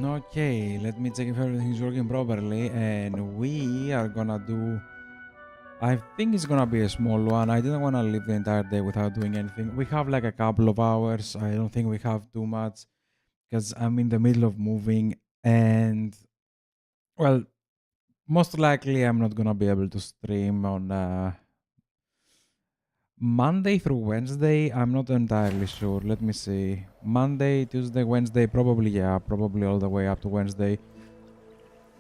Okay, let me check if everything's working properly, and we are gonna do... I think it's gonna be a small one. I didn't wanna live the entire day without doing anything. We have like a couple of hours. I don't think we have too much because I'm in the middle of moving, and well, most likely I'm not gonna be able to stream on Monday through Wednesday. I'm not entirely sure. Let me see. Monday, Tuesday, Wednesday, probably, yeah, probably all the way up to Wednesday,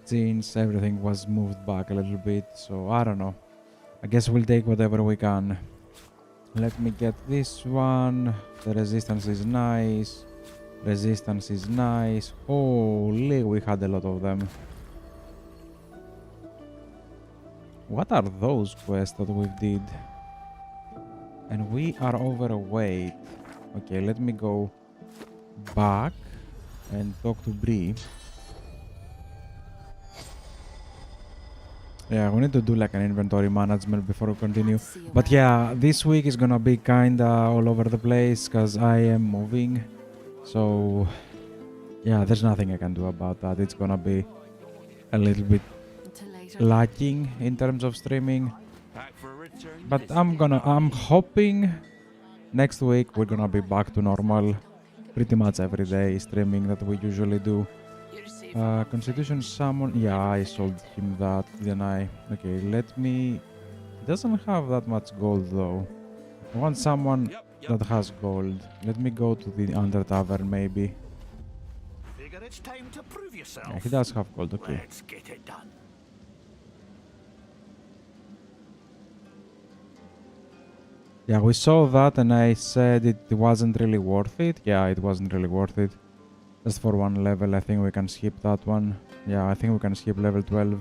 since everything was moved back a little bit. So I don't know. I guess we'll take whatever we can. Let me get this one. The resistance is nice. Resistance is nice. Holy, we had a lot of them. What are those quests that we did? And we are overweight. Okay, let me go back and talk to Bree. Yeah, we need to do like an inventory management before we continue. But yeah, this week is gonna be kinda all over the place because I am moving. So yeah, there's nothing I can do about that. It's gonna be a little bit lacking in terms of streaming. But I'm hoping next week we're gonna be back to normal. Pretty much every day streaming that we usually do. Constitution summon. Yeah, I sold him that, didn't I? Okay, let me... He doesn't have that much gold though. I want someone that has gold. Let me go to the Under Tavern maybe. It's time to prove yourself. Yeah, he does have gold, okay. Let's get it done. Yeah, we saw that and I said it wasn't really worth it. Yeah, it wasn't really worth it. Just for one level, I think we can skip that one. Yeah, I think we can skip level 12.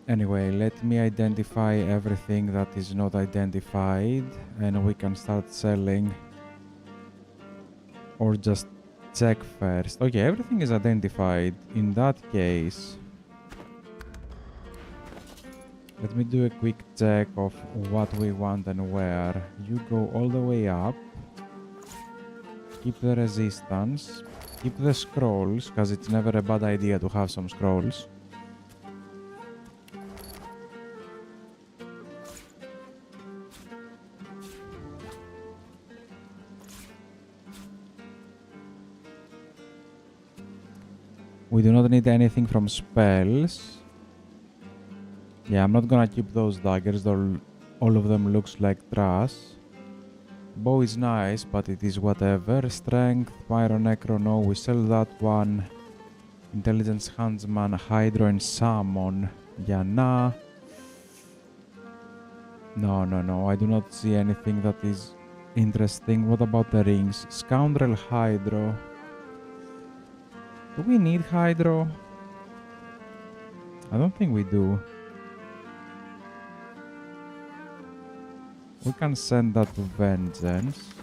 Anyway, let me identify everything that is not identified and we can start selling. Or just check first. Okay, everything is identified. In that case, let me do a quick check of what we want and where. You go all the way up. Keep the resistance. Keep the scrolls, because it's never a bad idea to have some scrolls. We do not need anything from spells. Yeah, I'm not gonna keep those daggers, all of them looks like trash. Bow is nice, but it is whatever. Strength, Pyro, Necro, no, we sell that one. Intelligence, Huntsman, Hydro and Summon. Yeah, nah. No, I do not see anything that is interesting. What about the rings? Scoundrel, Hydro. Do we need Hydro? I don't think we do. We can send that to Vengeance.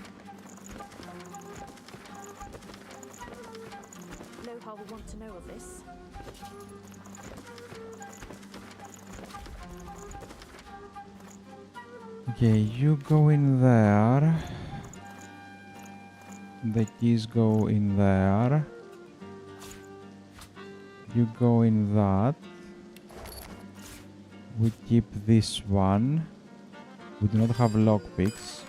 Lohar will want to know of this. Okay, you go in there. The keys go in there. You go in that. We keep this one. We do not have lockpicks.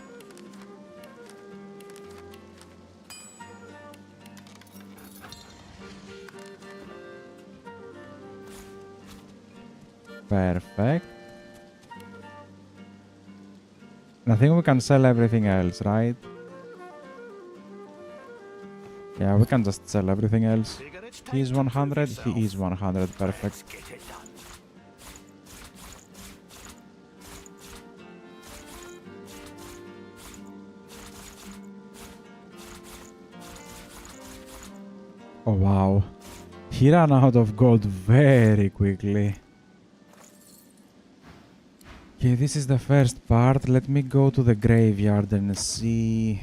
Perfect. And I think we can sell everything else, right? Yeah, we can just sell everything else. He is 100, he is 100, perfect. Oh wow, he ran out of gold very quickly. Okay, this is the first part. Let me go to the graveyard and see...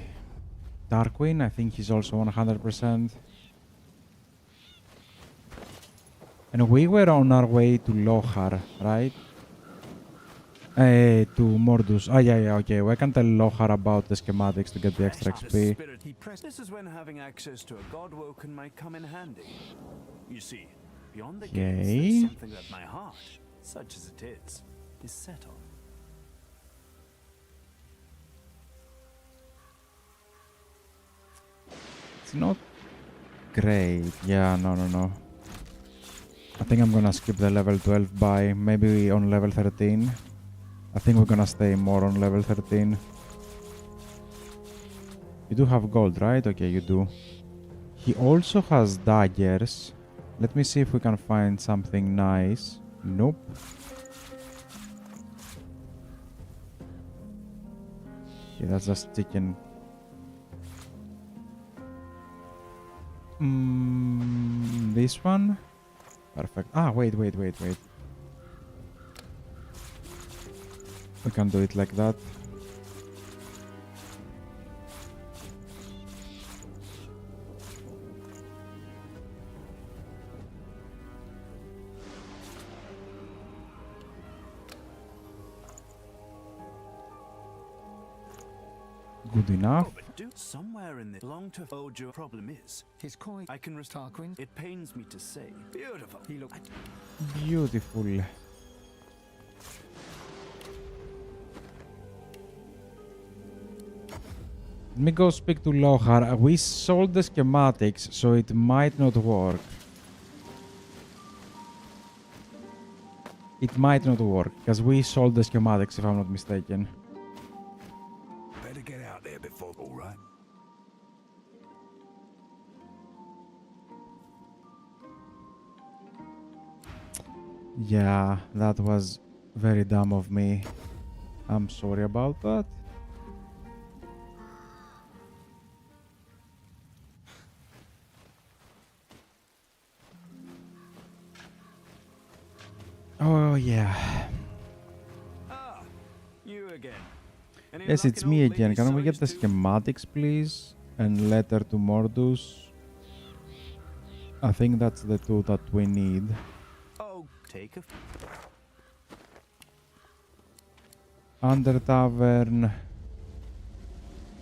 Darkwing, I think he's also 100%. And we were on our way to Lohar, right? To Mordus. Ah, yeah, okay. I can tell Lohar about the schematics to get the extra The XP. spirit he pressed. This is when having access to a god woken might come in handy. You see, beyond the gates, Okay. there's something that my heart, such as it is set on. It's not great. Yeah, no. I think I'm gonna skip the level 12 by maybe on level 13. I think we're gonna stay more on level 13. You do have gold, right? Okay, you do. He also has daggers. Let me see if we can find something nice. Nope. Yeah, that's just chicken. This one? Perfect. Ah, wait. We can do it like that. Good enough. Oh, but do somewhere in the long to Ojo problem is His coin. I can restart. Tarquin. It pains me to say. Beautiful. He looked. Beautiful. Let me go speak to Lohar. We sold the schematics, so it might not work. It might not work, because we sold the schematics, if I'm not mistaken. Better get out there before, all right? Yeah, that was very dumb of me. I'm sorry about that. Oh, yeah. Ah, you again. Any Yes, luck it's in me old again. lady Can we get the size too? schematics, please? And letter to Mordus. I think that's the two that we need. Oh, take a. Under Tavern.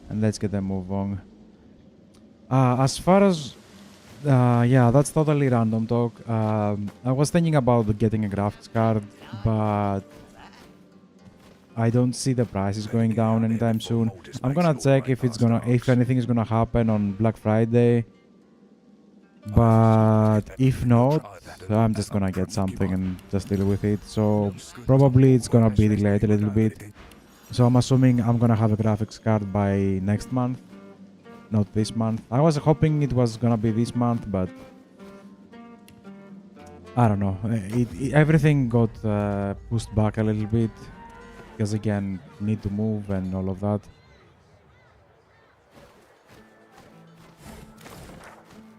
And let's get a move on. As far as... yeah, that's totally random talk. I was thinking about getting a graphics card, but... I don't see the prices going down anytime soon. I'm gonna check if if anything is gonna happen on Black Friday. But if not, I'm just gonna get something and just deal with it. So probably it's gonna be delayed a little bit. So I'm assuming I'm gonna have a graphics card by next month, not this month. I was hoping it was gonna be this month, but I don't know. Everything got pushed back a little bit. Because again, need to move and all of that.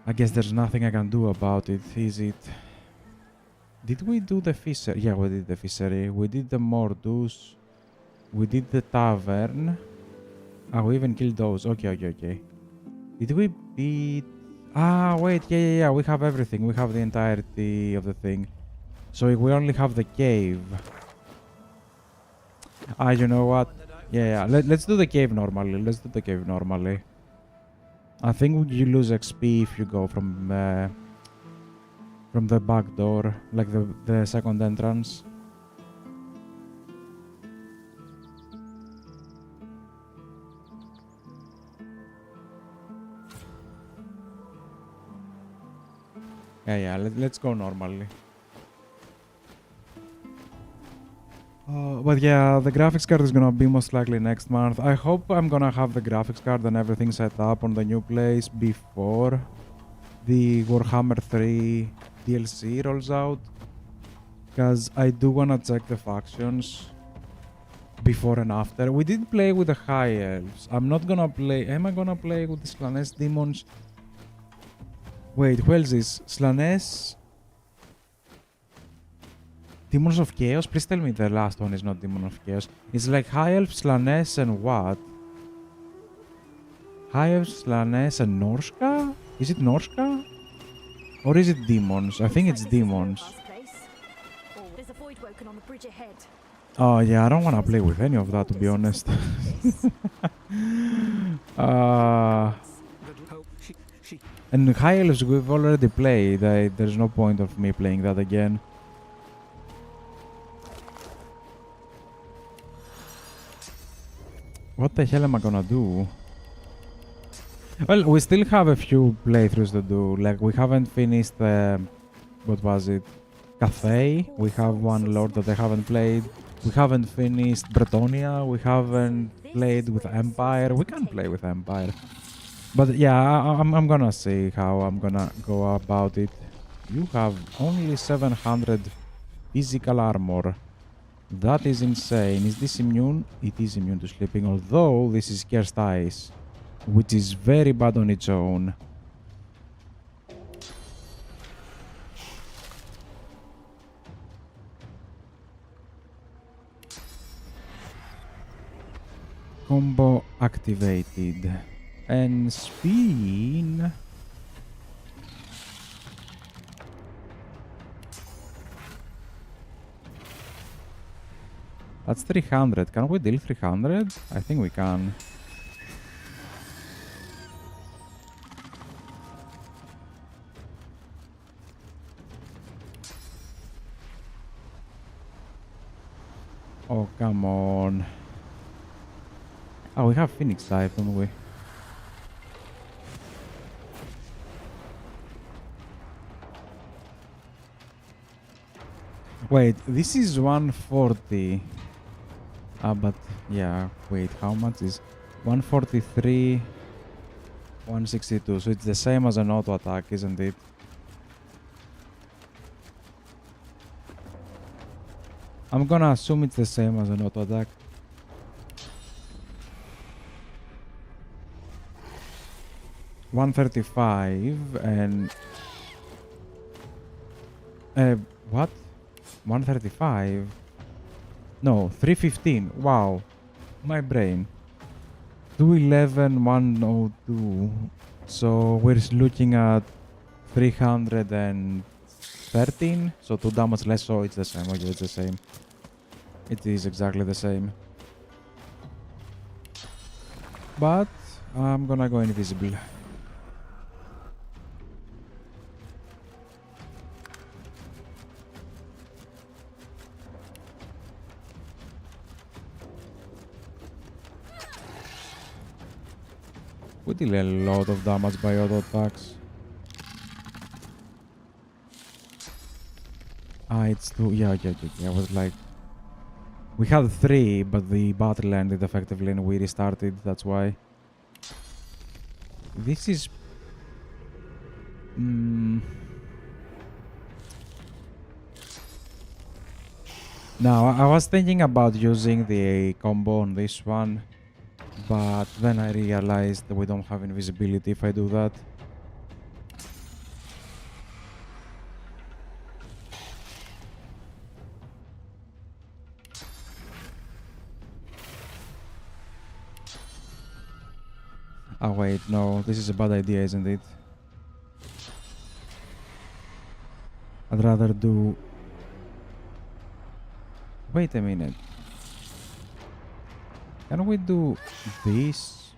I guess there's nothing I can do about it, is it? Did we do the fishery? Yeah, we did the fishery. We did the Mordus. We did the tavern. Ah, we even killed those. Okay. Did we beat... Ah, wait, yeah. We have everything. We have the entirety of the thing. So we only have the cave. You know what? Yeah. Let's do the cave normally. I think you lose XP if you go from the back door, like the second entrance. Yeah. Let's go normally. But yeah, the graphics card is gonna be most likely next month. I hope I'm gonna have the graphics card and everything set up on the new place before the Warhammer 3 DLC rolls out. Because I do wanna check the factions before and after. We did play with the High Elves. I'm not gonna play... Am I gonna play with the Slanesh Demons? Wait, who else is? Slanesh... Demons of Chaos? Please tell me the last one is not Demon of Chaos. It's like High Elf, Slanesh, and what? High Elf, Slanesh, and Norska? Is it Norska? Or is it Demons? I think it's Demons. Oh, there's a void woken on the bridge ahead. Oh yeah, I don't want to play with any of that, to be honest. uh, and High Elves we've already played. There's no point of me playing that again. What the hell am I gonna do? Well, we still have a few playthroughs to do. Like, we haven't finished what was it? Cafe. We have one lord that I haven't played. We haven't finished Bretonia. We haven't played with Empire. We can play with Empire. But yeah, I'm gonna see how I'm gonna go about it. You have only 700 physical armor. That is insane. Is this immune? It is immune to sleeping, although this is cursed ice, which is very bad on its own. Combo activated. And spin. That's 300. Can we deal 300? I think we can. Oh, come on. Oh, we have Phoenix type, don't we? Wait, this is 140. But yeah, wait, how much is 143, 162? So it's the same as an auto attack, isn't it? I'm gonna assume it's the same as an auto attack. $135 and what? 135? No, 315. Wow, my brain. 211, 102. So we're looking at 313. So 2 damage less. So it's the same. Okay, it's the same. It is exactly the same. But I'm gonna go invisible. We deal a lot of damage by auto attacks. Ah, it's 2. Yeah. I was like... We had 3, but the battle ended effectively and we restarted, that's why. This is... Now, I was thinking about using the combo on this one. But then I realized that we don't have invisibility if I do that. Oh wait, no, this is a bad idea, isn't it? I'd rather do... Wait a minute. Can we do this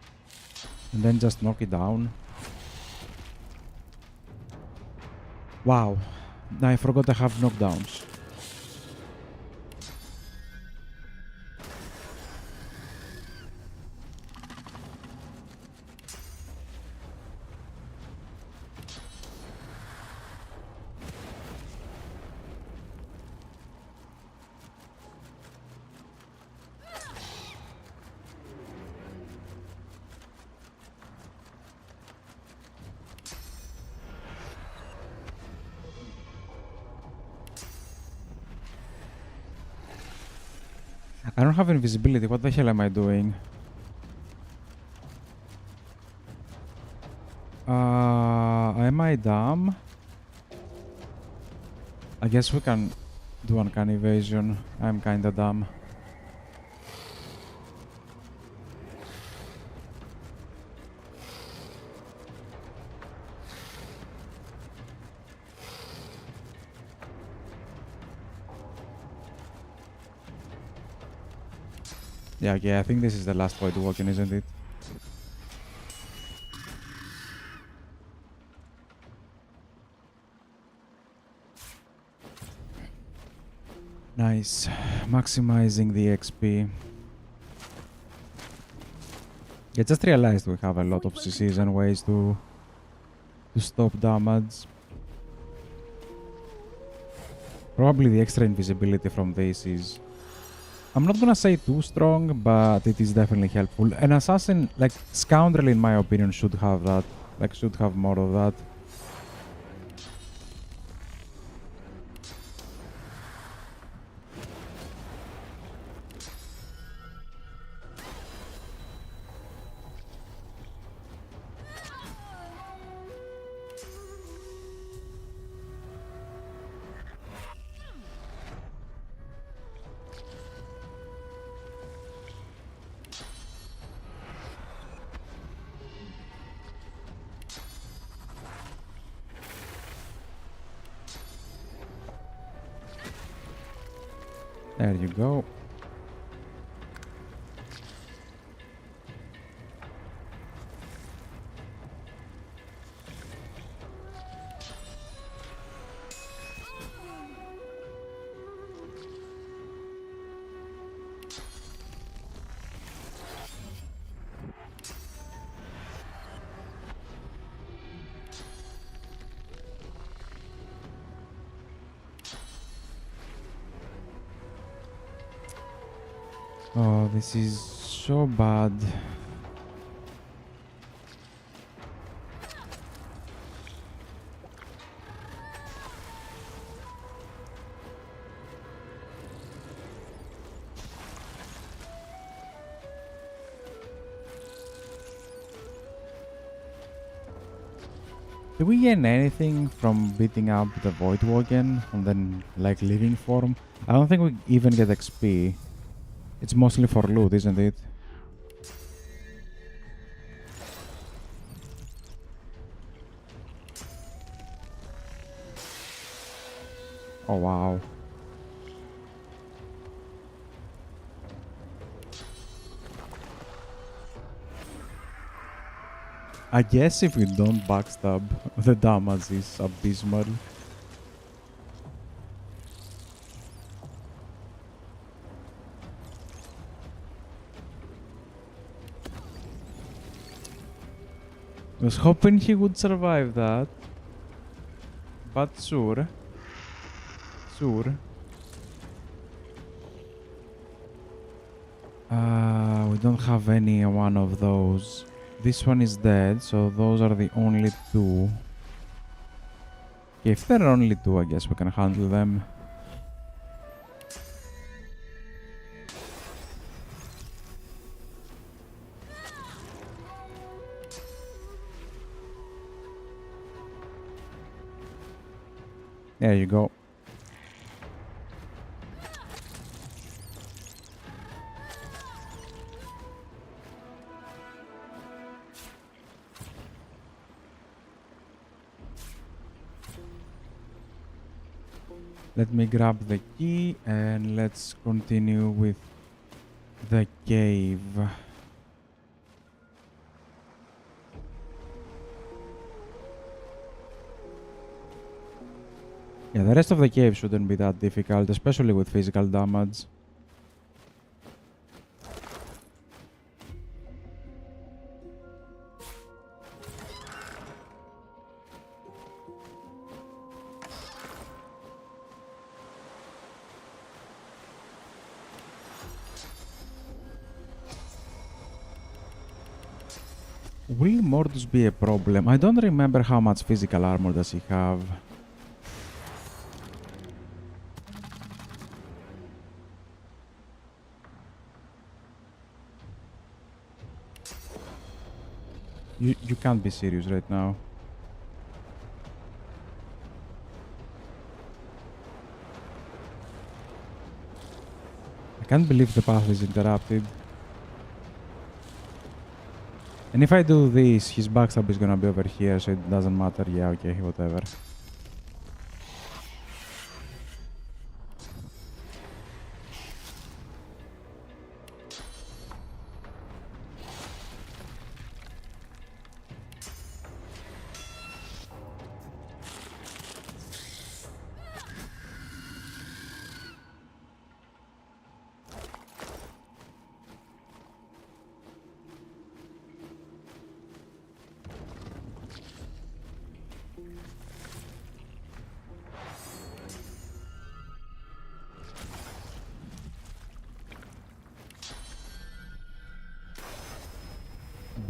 and then just knock it down? Wow, I forgot I have knockdowns. I don't have invisibility. What the hell am I doing? Am I dumb? I guess we can do uncanny evasion. I'm kinda dumb. Yeah, okay, I think this is the last void walking, isn't it? Nice. Maximizing the XP. I just realized we have a lot of CCs and ways to stop damage. Probably the extra invisibility from this is... I'm not gonna say too strong, but it is definitely helpful. An assassin, like Scoundrel in my opinion, should have that. Like, should have more of that. There you go. Oh, this is so bad. Do we gain anything from beating up the Void Woken and then, like, living form? I don't think we even get XP. It's mostly for loot, isn't it? Oh, wow. I guess if we don't backstab, the damage is abysmal. I was hoping he would survive that. But sure. Sure. We don't have any one of those. This one is dead, so those are the only two. If there are only two, I guess we can handle them. There you go. Let me grab the key and let's continue with the cave. Yeah, the rest of the cave shouldn't be that difficult, especially with physical damage. Will Mortus be a problem? I don't remember how much physical armor does he have. You can't be serious right now. I can't believe the path is interrupted. And if I do this, his backstab is gonna be over here, so it doesn't matter. Yeah, okay, whatever.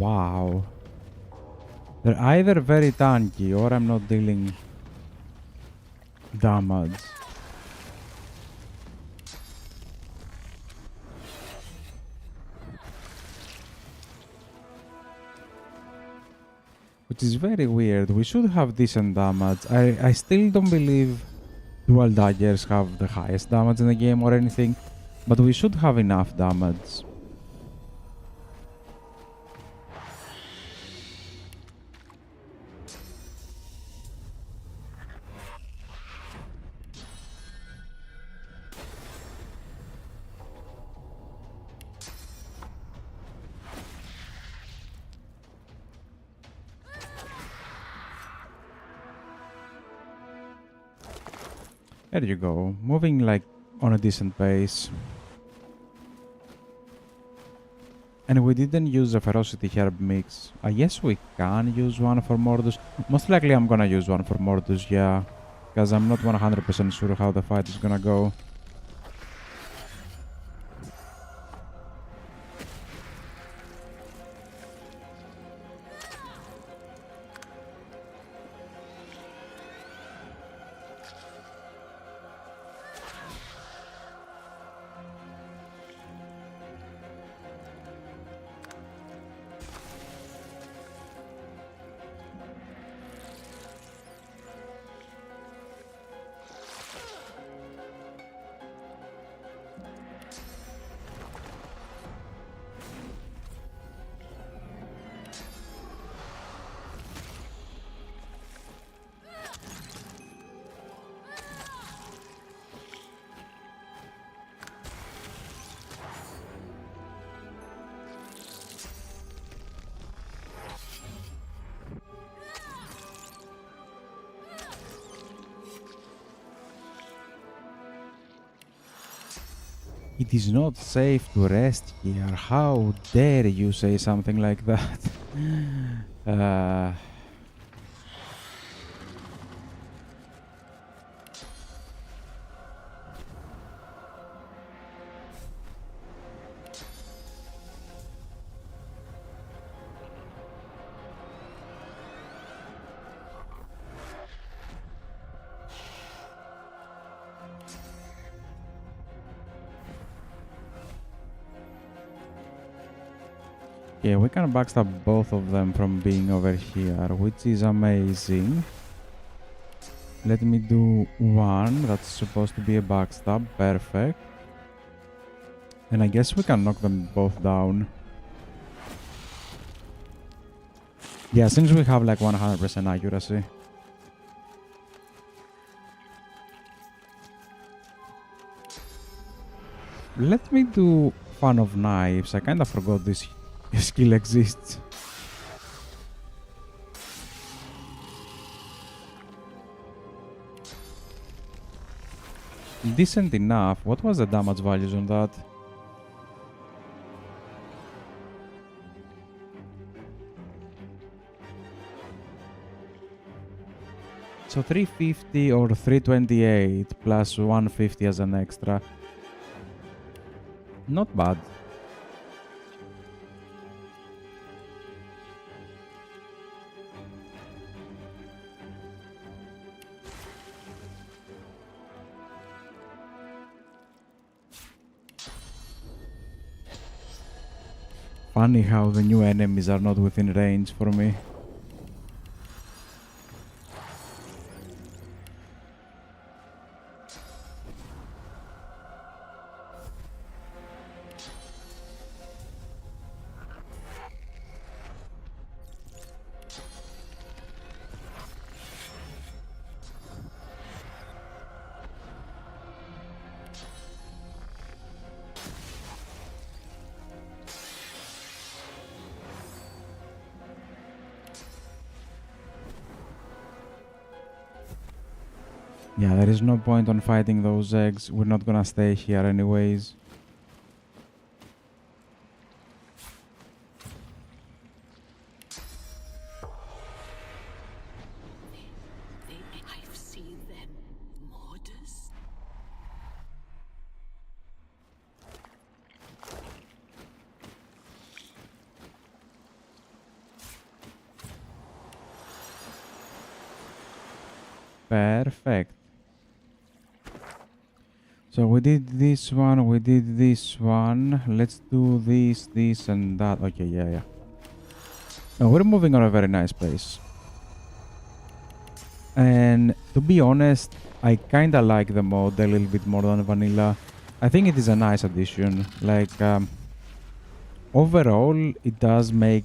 Wow. They're either very tanky or I'm not dealing damage. Which is very weird. We should have decent damage. I still don't believe dual daggers have the highest damage in the game or anything, but we should have enough damage. There you go, moving like on a decent pace. And we didn't use a ferocity herb mix. I guess we can use one for Mordus. Most likely I'm gonna use one for Mordus, yeah. Because I'm not 100% sure how the fight is gonna go. It is not safe to rest here. How dare you say something like that? Yeah, we can backstab both of them from being over here, which is amazing. Let me do one. That's supposed to be a backstab. Perfect. And I guess we can knock them both down. Yeah, since we have like 100% accuracy. Let me do Fan of Knives. I kind of forgot this skill exists. Decent enough. What was the damage values on that? So 350 or 328 plus 150 as an extra. Not bad. Funny how the new enemies are not within range for me. Yeah, there is no point on fighting those eggs. We're not gonna stay here anyways. I've seen them, Mordus. Perfect. So we did this one, we did this one. Let's do this, this, and that. Okay, yeah. Now we're moving on a very nice pace. And to be honest, I kinda like the mod a little bit more than vanilla. I think it is a nice addition. Like, overall, it does make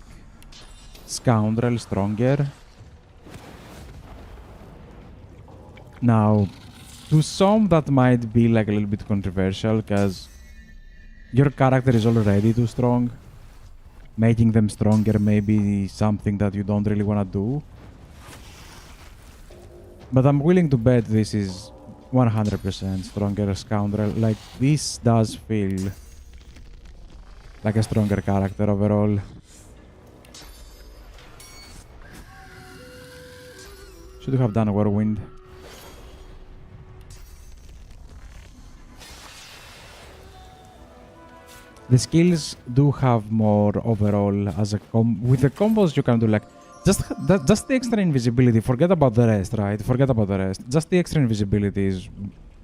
Scoundrel stronger. Now, to some that might be like a little bit controversial because your character is already too strong. Making them stronger may be something that you don't really want to do. But I'm willing to bet this is 100% stronger Scoundrel. Like, this does feel like a stronger character overall. Should have done Whirlwind. The skills do have more overall as a with the combos you can do like just the extra invisibility. Forget about the rest, right? Forget about the rest. Just the extra invisibility is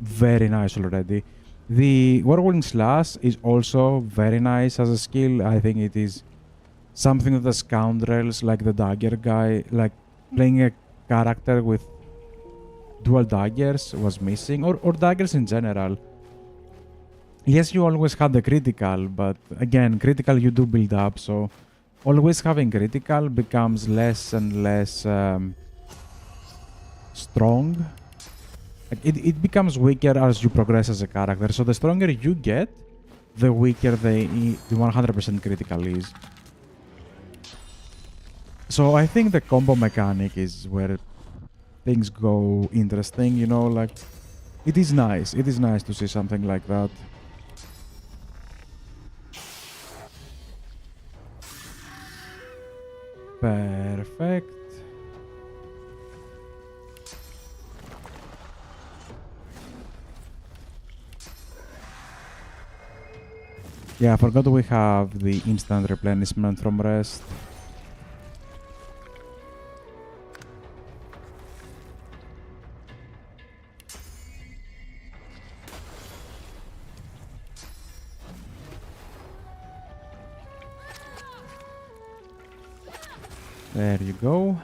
very nice already. The Whirlwind Slash is also very nice as a skill. I think it is something that the Scoundrels, like the Dagger guy, like playing a character with dual daggers was missing, or daggers in general. Yes, you always had the critical, but again, critical you do build up, so always having critical becomes less and less strong. It becomes weaker as you progress as a character, so the stronger you get, the weaker the 100% critical is. So I think the combo mechanic is where things go interesting, you know, like it is nice to see something like that. Perfect. Yeah, I forgot we have the instant replenishment from rest. There you go.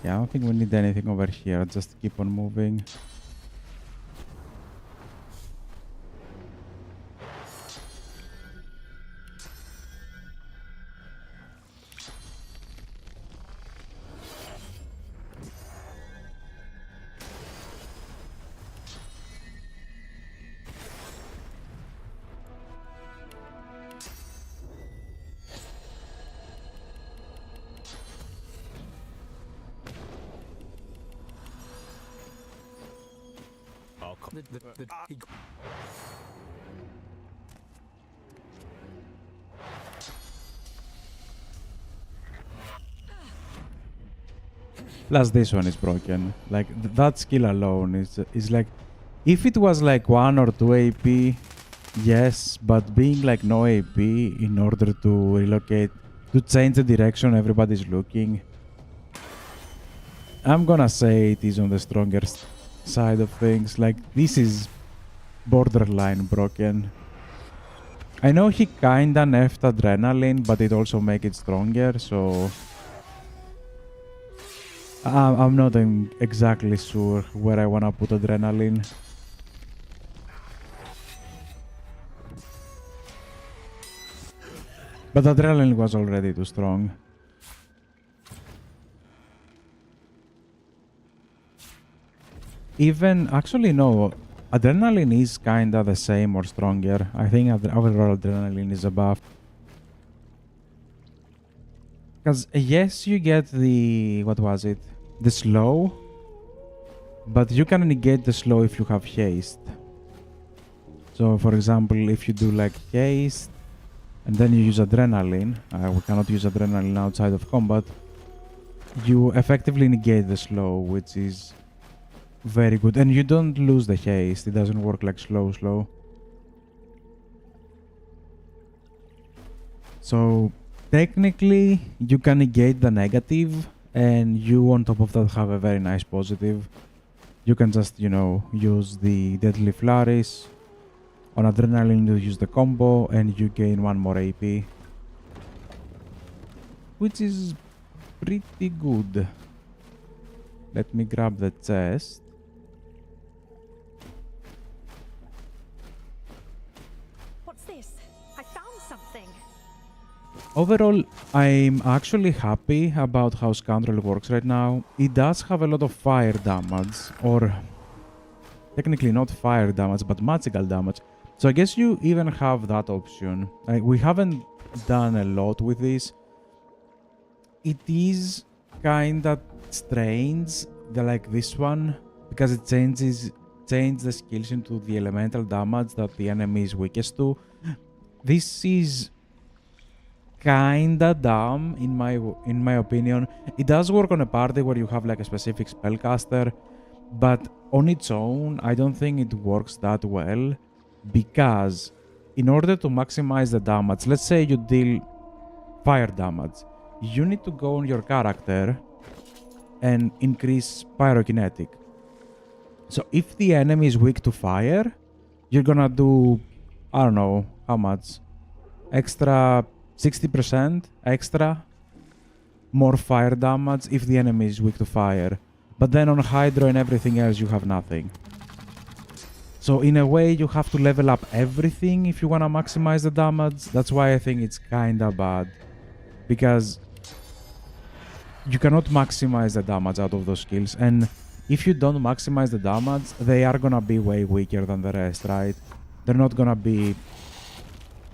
Yeah, I don't think we need anything over here. Just keep on moving. Plus this one is broken. Like that skill alone is like, if it was like 1 or 2 AP, yes, but being like no AP in order to relocate, to change the direction everybody's looking, I'm gonna say it is on the stronger side of things. Like this is borderline broken. I know he kinda nerfed adrenaline, but it also make it stronger, so I'm not exactly sure where I wanna put adrenaline. But adrenaline was already too strong. Even, actually no, adrenaline is kinda the same or stronger. I think overall adrenaline is above. Because yes, you get the, what was it? The slow, but you can negate the slow if you have haste. So for example, if you do like haste, and then you use adrenaline, we cannot use adrenaline outside of combat, you effectively negate the slow, which is very good. And you don't lose the haste, it doesn't work like slow. So technically you can negate the negative, and you on top of that have a very nice positive. You can just, you know, use the deadly flurries. On adrenaline you use the combo and you gain 1 more AP, which is pretty good. Let me grab the chest. What's this? I found something. Overall, I'm actually happy about how Scoundrel works right now. It does have a lot of fire damage, or technically not fire damage, but magical damage. So I guess you even have that option. We haven't done a lot with this. It is kinda strange, like this one, because it changes the skills into the elemental damage that the enemy is weakest to. This is kinda dumb in my opinion. It does work on a party where you have like a specific spellcaster, but on its own, I don't think it works that well, because in order to maximize the damage, let's say you deal fire damage, you need to go on your character and increase pyrokinetic. So if the enemy is weak to fire, you're gonna do, I don't know how much, extra 60% extra more fire damage if the enemy is weak to fire. But then on Hydro and everything else you have nothing. So in a way you have to level up everything if you wanna maximize the damage. That's why I think it's kinda bad, because you cannot maximize the damage out of those skills, and if you don't maximize the damage, they are gonna be way weaker than the rest, right? They're not gonna be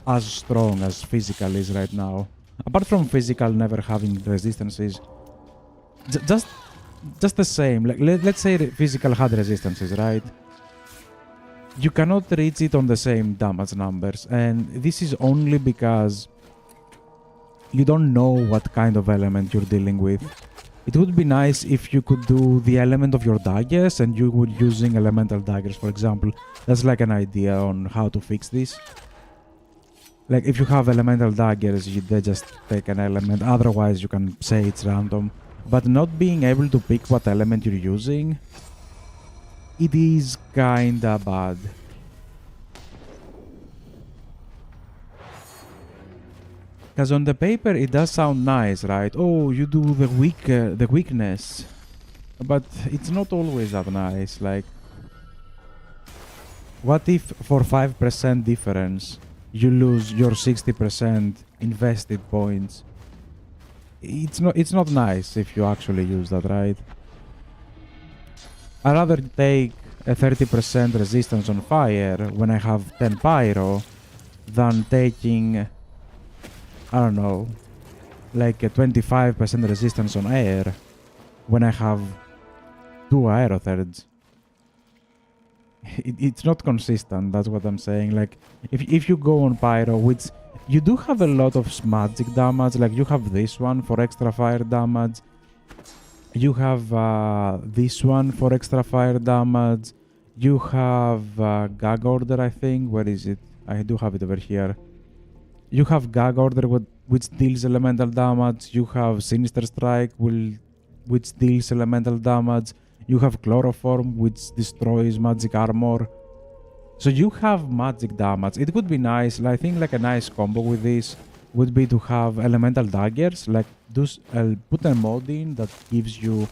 as strong as physical is right now. Apart from physical never having resistances, just the same. Like let's say physical had resistances, right? You cannot reach it on the same damage numbers, and this is only because you don't know what kind of element you're dealing with. It would be nice if you could do the element of your daggers and you would using elemental daggers, for example. That's like an idea on how to fix this. Like if you have elemental daggers, they just take an element. Otherwise, you can say it's random. But not being able to pick what element you're using, it is kinda bad. Because on the paper it does sound nice, right? Oh, you do the weakness. But it's not always that nice. Like, what if for 5% difference you lose your 60% invested points? It's not nice if you actually use that, right? I'd rather take a 30% resistance on fire when I have 10 pyro than taking, I don't know, like a 25% resistance on air when I have 2 aerothirds. It's not consistent, that's what I'm saying. Like, if you go on pyro, which you do have a lot of magic damage, like you have this one for extra fire damage, you have this one for extra fire damage, you have gag order, I think. Where is it? I do have it over here. You have gag order, which deals elemental damage. You have sinister strike, which deals elemental damage. You have chloroform, which destroys magic armor. So you have magic damage. It would be nice. I think like a nice combo with this would be to have elemental daggers. Like put a mod in that gives you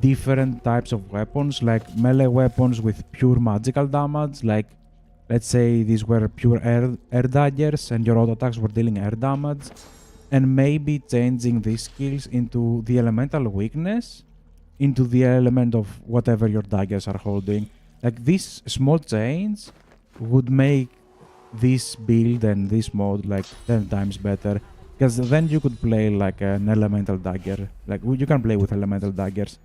different types of weapons, like melee weapons with pure magical damage. Like, let's say these were pure air daggers and your auto attacks were dealing air damage. And maybe changing these skills into the elemental weakness, into the element of whatever your daggers are holding. Like, these small change would make this build and this mod like 10 times better. Because then you could play like an elemental dagger. Like, you can play with elemental daggers.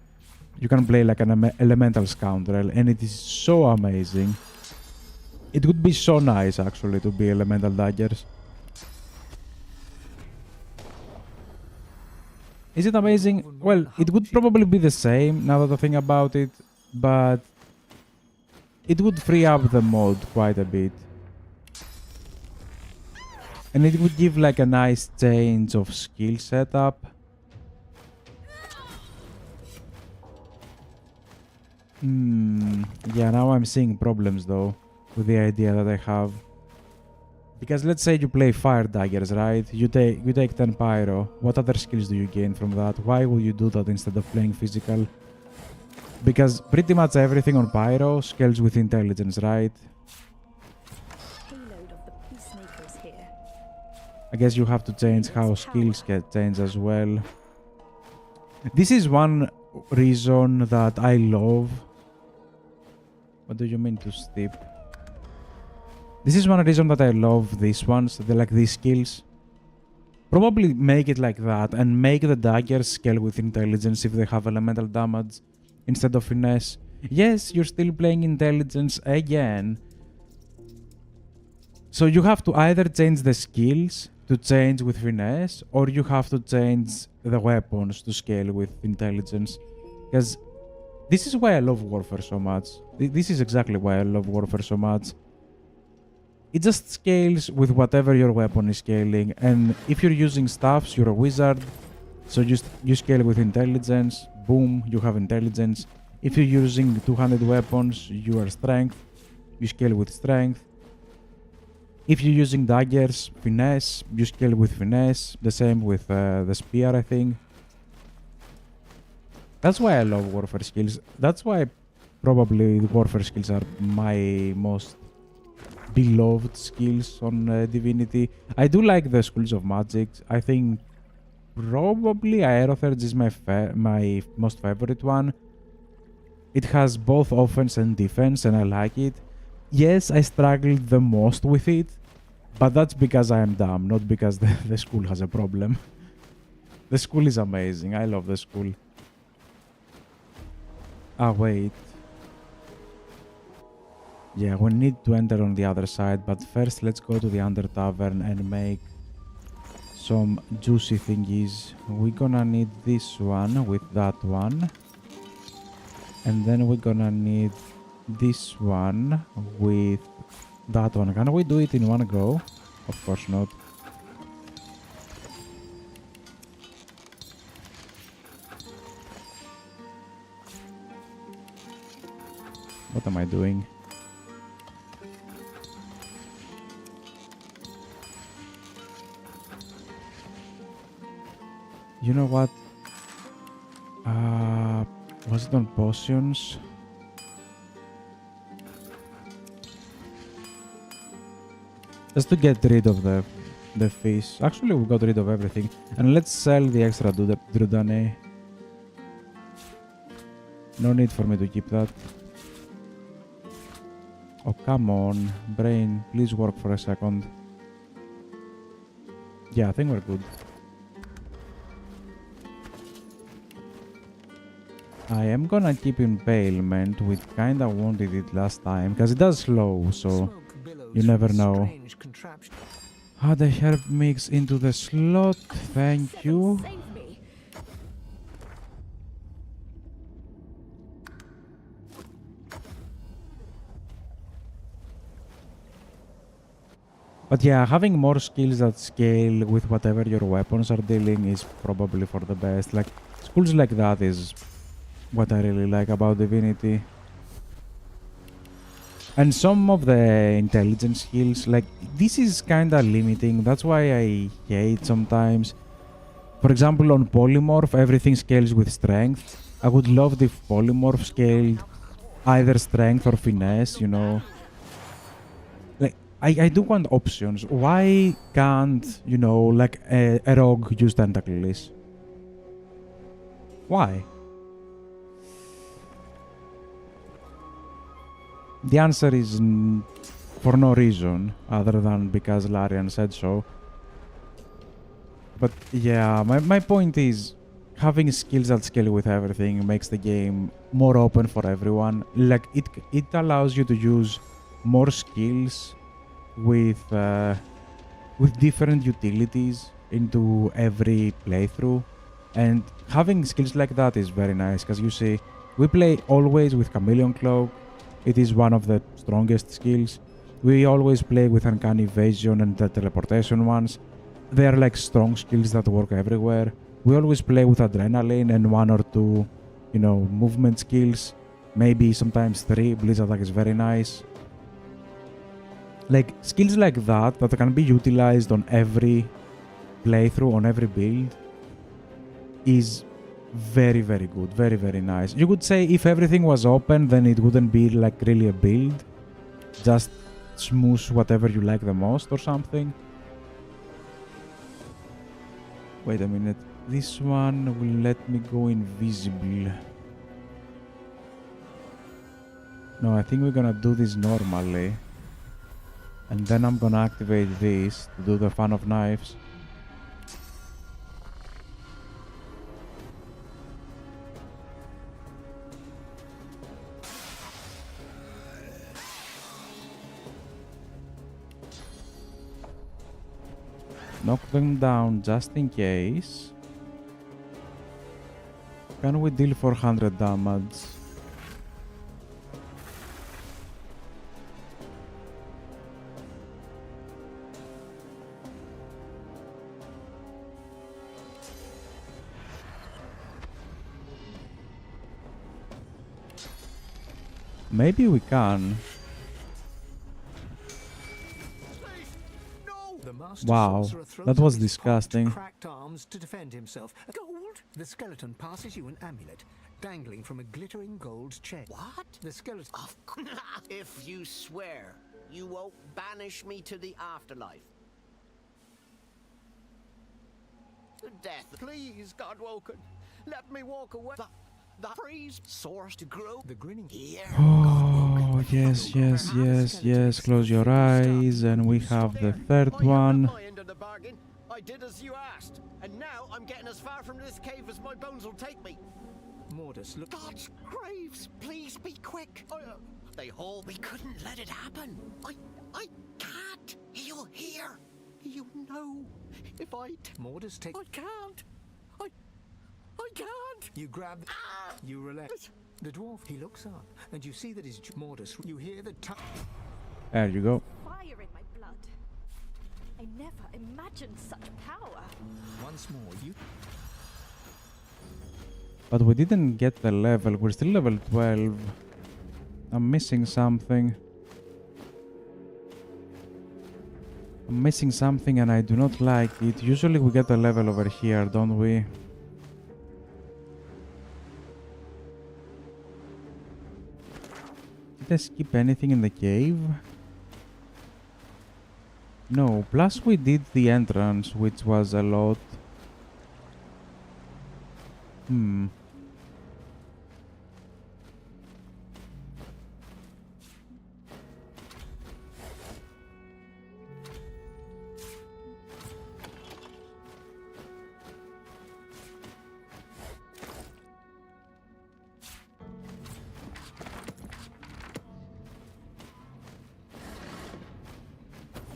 You can play like an elemental scoundrel, and it is so amazing. It would be so nice actually to be elemental daggers. Is it amazing? Well, it would probably be the same now that I think about it, but it would free up the mod quite a bit. And it would give like a nice change of skill setup. Yeah, now I'm seeing problems though with the idea that I have. Because let's say you play fire daggers, right? You take 10 pyro. What other skills do you gain from that? Why will you do that instead of playing physical? Because pretty much everything on pyro scales with intelligence, right? Payload of the peacemakers here. I guess you have to change how skills get changed as well. This is one reason that I love. What do you mean to steep? This is one reason that I love these ones, like these skills. Probably make it like that and make the daggers scale with intelligence if they have elemental damage instead of finesse. Yes, you're still playing intelligence again. So you have to either change the skills to change with finesse, or you have to change the weapons to scale with intelligence. Because this is why I love Warfare so much. This is exactly why I love Warfare so much. It just scales with whatever your weapon is scaling, and if you're using staffs, you're a wizard, so you scale with intelligence, boom, you have intelligence. If you're using two-handed weapons, you are strength, you scale with strength. If you're using daggers, finesse, you scale with finesse, the same with the spear, I think. That's why I love Warfare skills. That's why probably the Warfare skills are my most beloved skills on Divinity. I do like the schools of magic. I think probably Aerotheurge is my most favorite one. It has both offense and defense, and I like it. Yes, I struggled the most with it, but that's because I am dumb, not because the school has a problem. The school is amazing. I love the school. Ah, wait. Yeah, we need to enter on the other side, but first let's go to the Under Tavern and make some juicy thingies. We're gonna need this one with that one. And then we're gonna need this one with that one. Can we do it in one go? Of course not. What am I doing? You know what? Was it on potions? Just to get rid of the fish. Actually, we got rid of everything. And let's sell the extra Drudane. No need for me to keep that. Oh, come on. Brain, please work for a second. Yeah, I think we're good. I am gonna keep Impalement. We kinda wanted it last time, because it does slow, so you never know. Add the herb mix into the slot, thank you. Save me. But yeah, having more skills that scale with whatever your weapons are dealing is probably for the best. Like, schools like that is what I really like about Divinity. And some of the intelligence skills, like, this is kinda limiting. That's why I hate sometimes. For example, on Polymorph, everything scales with strength. I would love if Polymorph scaled either strength or finesse, you know. Like, I do want options. Why can't, you know, like a rogue use tentacles? Why? The answer is for no reason other than because Larian said so. But yeah, my point is having skills that scale with everything makes the game more open for everyone. Like it allows you to use more skills with different utilities into every playthrough, and having skills like that is very nice because you see we play always with Chameleon Cloak. It is one of the strongest skills. We always play with Uncanny Evasion and the teleportation ones. They are like strong skills that work everywhere. We always play with Adrenaline and 1 or 2, you know, movement skills. Maybe sometimes 3. Blitz attack is very nice. Like, skills like that can be utilized on every playthrough, on every build, is very, very good. Very, very nice. You could say if everything was open, then it wouldn't be like really a build. Just smooth whatever you like the most or something. Wait a minute. This one will let me go invisible. No, I think we're gonna do this normally. And then I'm gonna activate this to do the fan of knives. Knock them down just in case. Can we deal 400 damage? Maybe we can. Wow, that was disgusting. Cracked arms to defend himself. Gold? The skeleton passes you an amulet dangling from a glittering gold chain. What? The skeleton. If you swear you won't banish me to the afterlife. To death. Please, Godwoken, let me walk away. The freeze source to grow. The grinning. Here. Oh, yes, yes, yes, yes. Close your eyes, and we have the third one. My end of the bargain. I did as you asked, and now I'm getting as far from this cave as my bones will take me. Mordus, look. God's graves, please be quick. They hold. We couldn't let it happen. I can't. He'll hear. You know, if Mordus, take. I can't. I can't. You grab. You relax. The dwarf, he looks up, and you see that his Mordus. You hear the There you go. Fire in my blood. I never imagined such power. once more. You. But we didn't get the level. We're still level 12. I'm missing something. I'm missing something and I do not like it. Usually we get a level over here, don't we? Did I skip anything in the cave? No, plus we did the entrance, which was a lot. The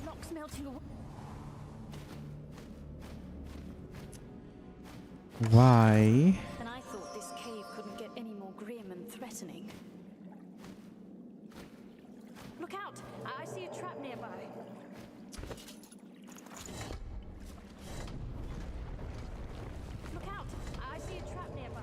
lock's melting away. Why? And I thought this cave couldn't get any more grim and threatening. Look out! I see a trap nearby. Look out! I see a trap nearby.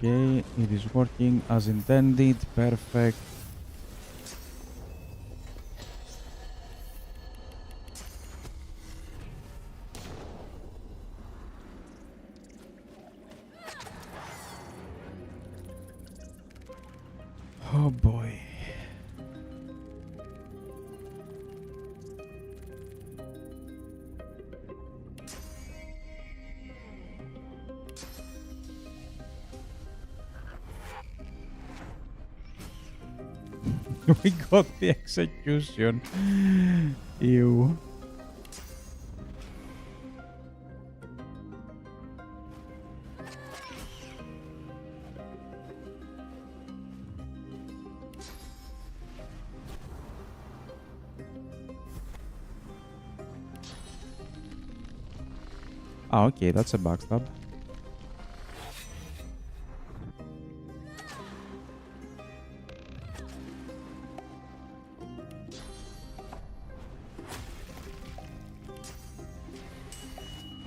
Okay, it is working as intended. Perfect. Oh boy. We got the execution. Ew. Ah, okay, that's a backstab.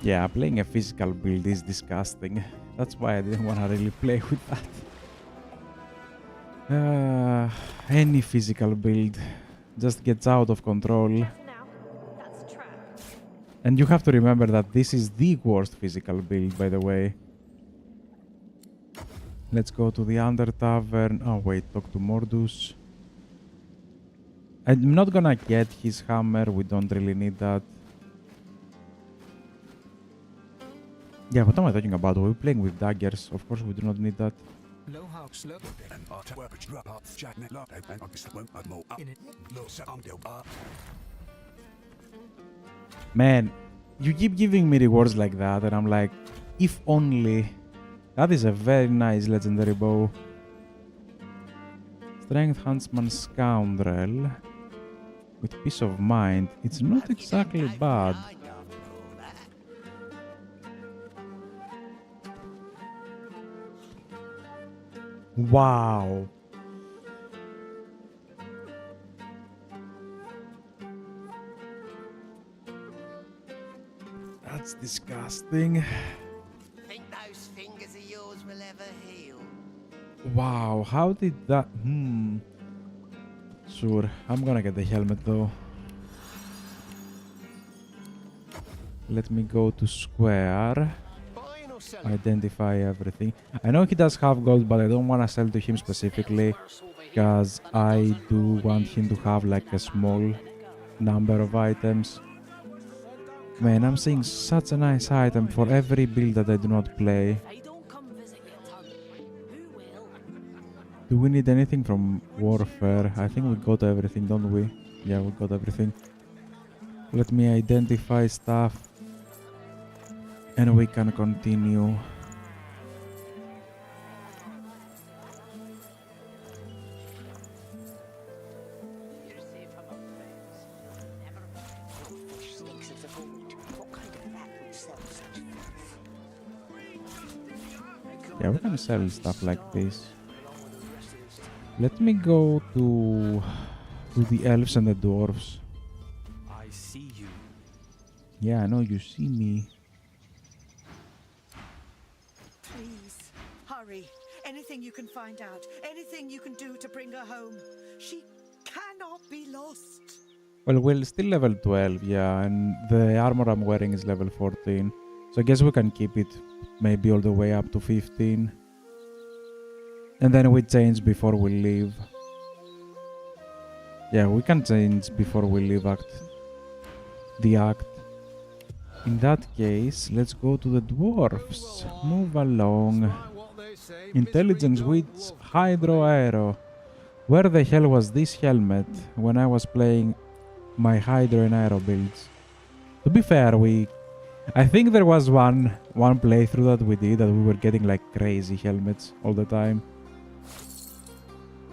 Yeah, playing a physical build is disgusting. That's why I didn't want to really play with that. Any physical build just gets out of control. Now, that's a trap. And you have to remember that this is the worst physical build, by the way. Let's go to the Under Tavern. Oh wait, talk to Mordus. I'm not gonna get his hammer, we don't really need that. Yeah, what am I talking about? We're playing with daggers. Of course we do not need that. Low house, slow. And artwork, drop up, chat, net, lock, and obviously won't add more up. In it. Low sound, deal up. Man, you keep giving me rewards like that, and I'm like, if only. That is a very nice legendary bow. Strength Huntsman Scoundrel. With peace of mind, it's not exactly bad. Wow. That's disgusting. Think those fingers of yours will ever heal? Wow, how did that... Sure, I'm gonna get the helmet though. Let me go to square. Buying or selling? Identify everything. I know he does have gold, but I don't want to sell to him specifically because I do want him to have like a small number of items. Man, I'm seeing such a nice item for every build that I do not play. I don't come visit your tongue. Who will? Do we need anything from warfare? I think we got everything, don't we? Yeah, we got everything. Let me identify stuff. And we can continue. Stinks of the food. What kind of rat would sell such filth? Yeah, we can sell stuff like this. Let me go to the elves and the dwarves. I see you. Yeah, I know you see me. Please, hurry. Anything you can find out. Anything you can do to bring her home. She cannot be lost. Well, we're still level 12, yeah, and the armor I'm wearing is level 14. So I guess we can keep it maybe all the way up to 15. And then we change before we leave. Yeah, we can change before we leave the act. In that case, let's go to the dwarfs. Move along. Intelligence wits, hydro aero. Where the hell was this helmet when I was playing my hydro and aero builds? To be fair, I think there was one playthrough that we did that we were getting like crazy helmets all the time.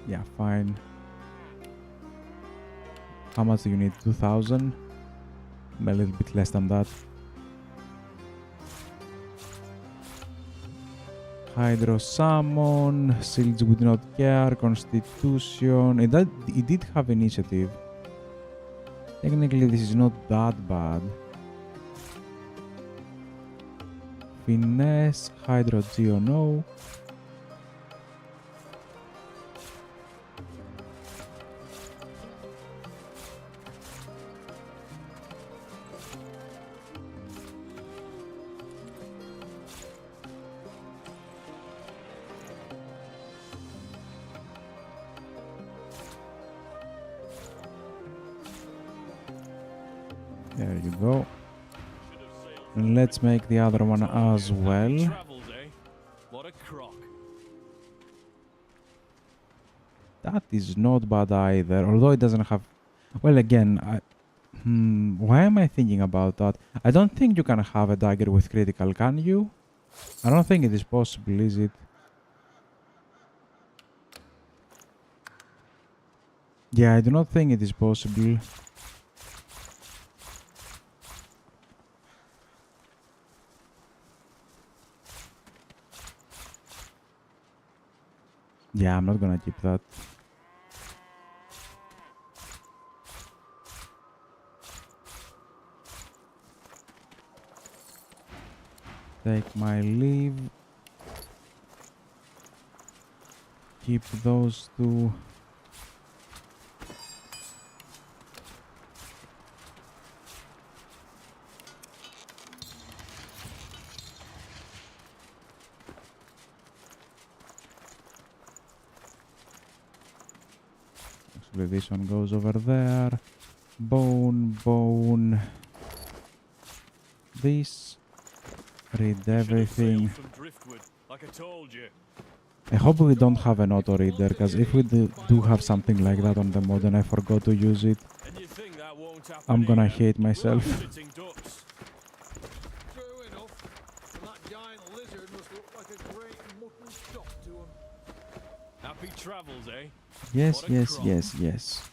Yeah, fine. How much do you need? 2,000? A little bit less than that. Hydro Summon, Shields we do not care, Constitution. It did have initiative. Technically this is not that bad. Finesse, Hydro Geono. There you go. And let's make the other one as well. What a crock. That is not bad either, although it doesn't have... Well, again, why am I thinking about that? I don't think you can have a dagger with critical, can you? I don't think it is possible, is it? Yeah, I do not think it is possible. Yeah, I'm not gonna keep that. Take my leave. Keep those two. Actually, this one goes over there. Bone, bone. This. Read everything. I hope we don't have an auto reader, because if we do have something like that on the mod and I forgot to use it, I'm gonna hate myself. True enough. And that giant lizard must look like a great mutton chop to him. Happy travels, eh? Yes, What a yes, crop. yes, yes.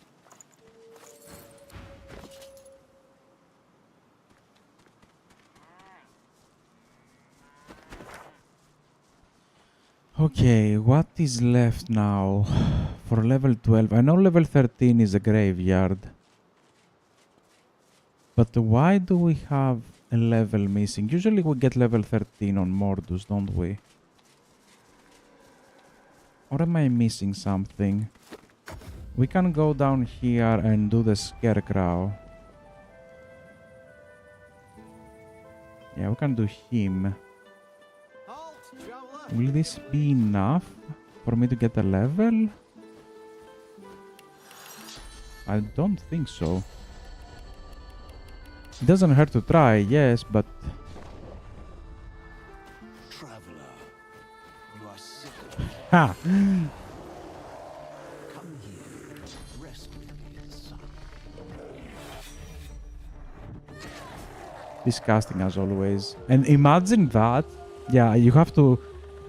Okay, what is left now for level 12? I know level 13 is a graveyard. But why do we have a level missing? Usually we get level 13 on Mordus, don't we? Or am I missing something? We can go down here and do the scarecrow. Yeah, we can do him. Halt, traveller. Will this be enough for me to get a level? I don't think so. It doesn't hurt to try, yes, but... Traveler, you are sick. Ha! Come here. Rest with me, son. Disgusting as always. And imagine that. Yeah, you have to...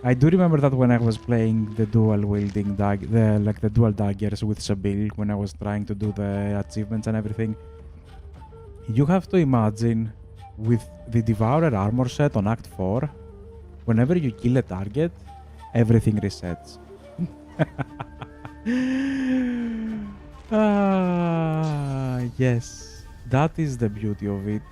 I do remember that when I was playing the dual wielding the dual daggers with Sabil, when I was trying to do the achievements and everything. You have to imagine with the Devourer armor set on Act 4, whenever you kill a target, everything resets. Ah, yes. That is the beauty of it.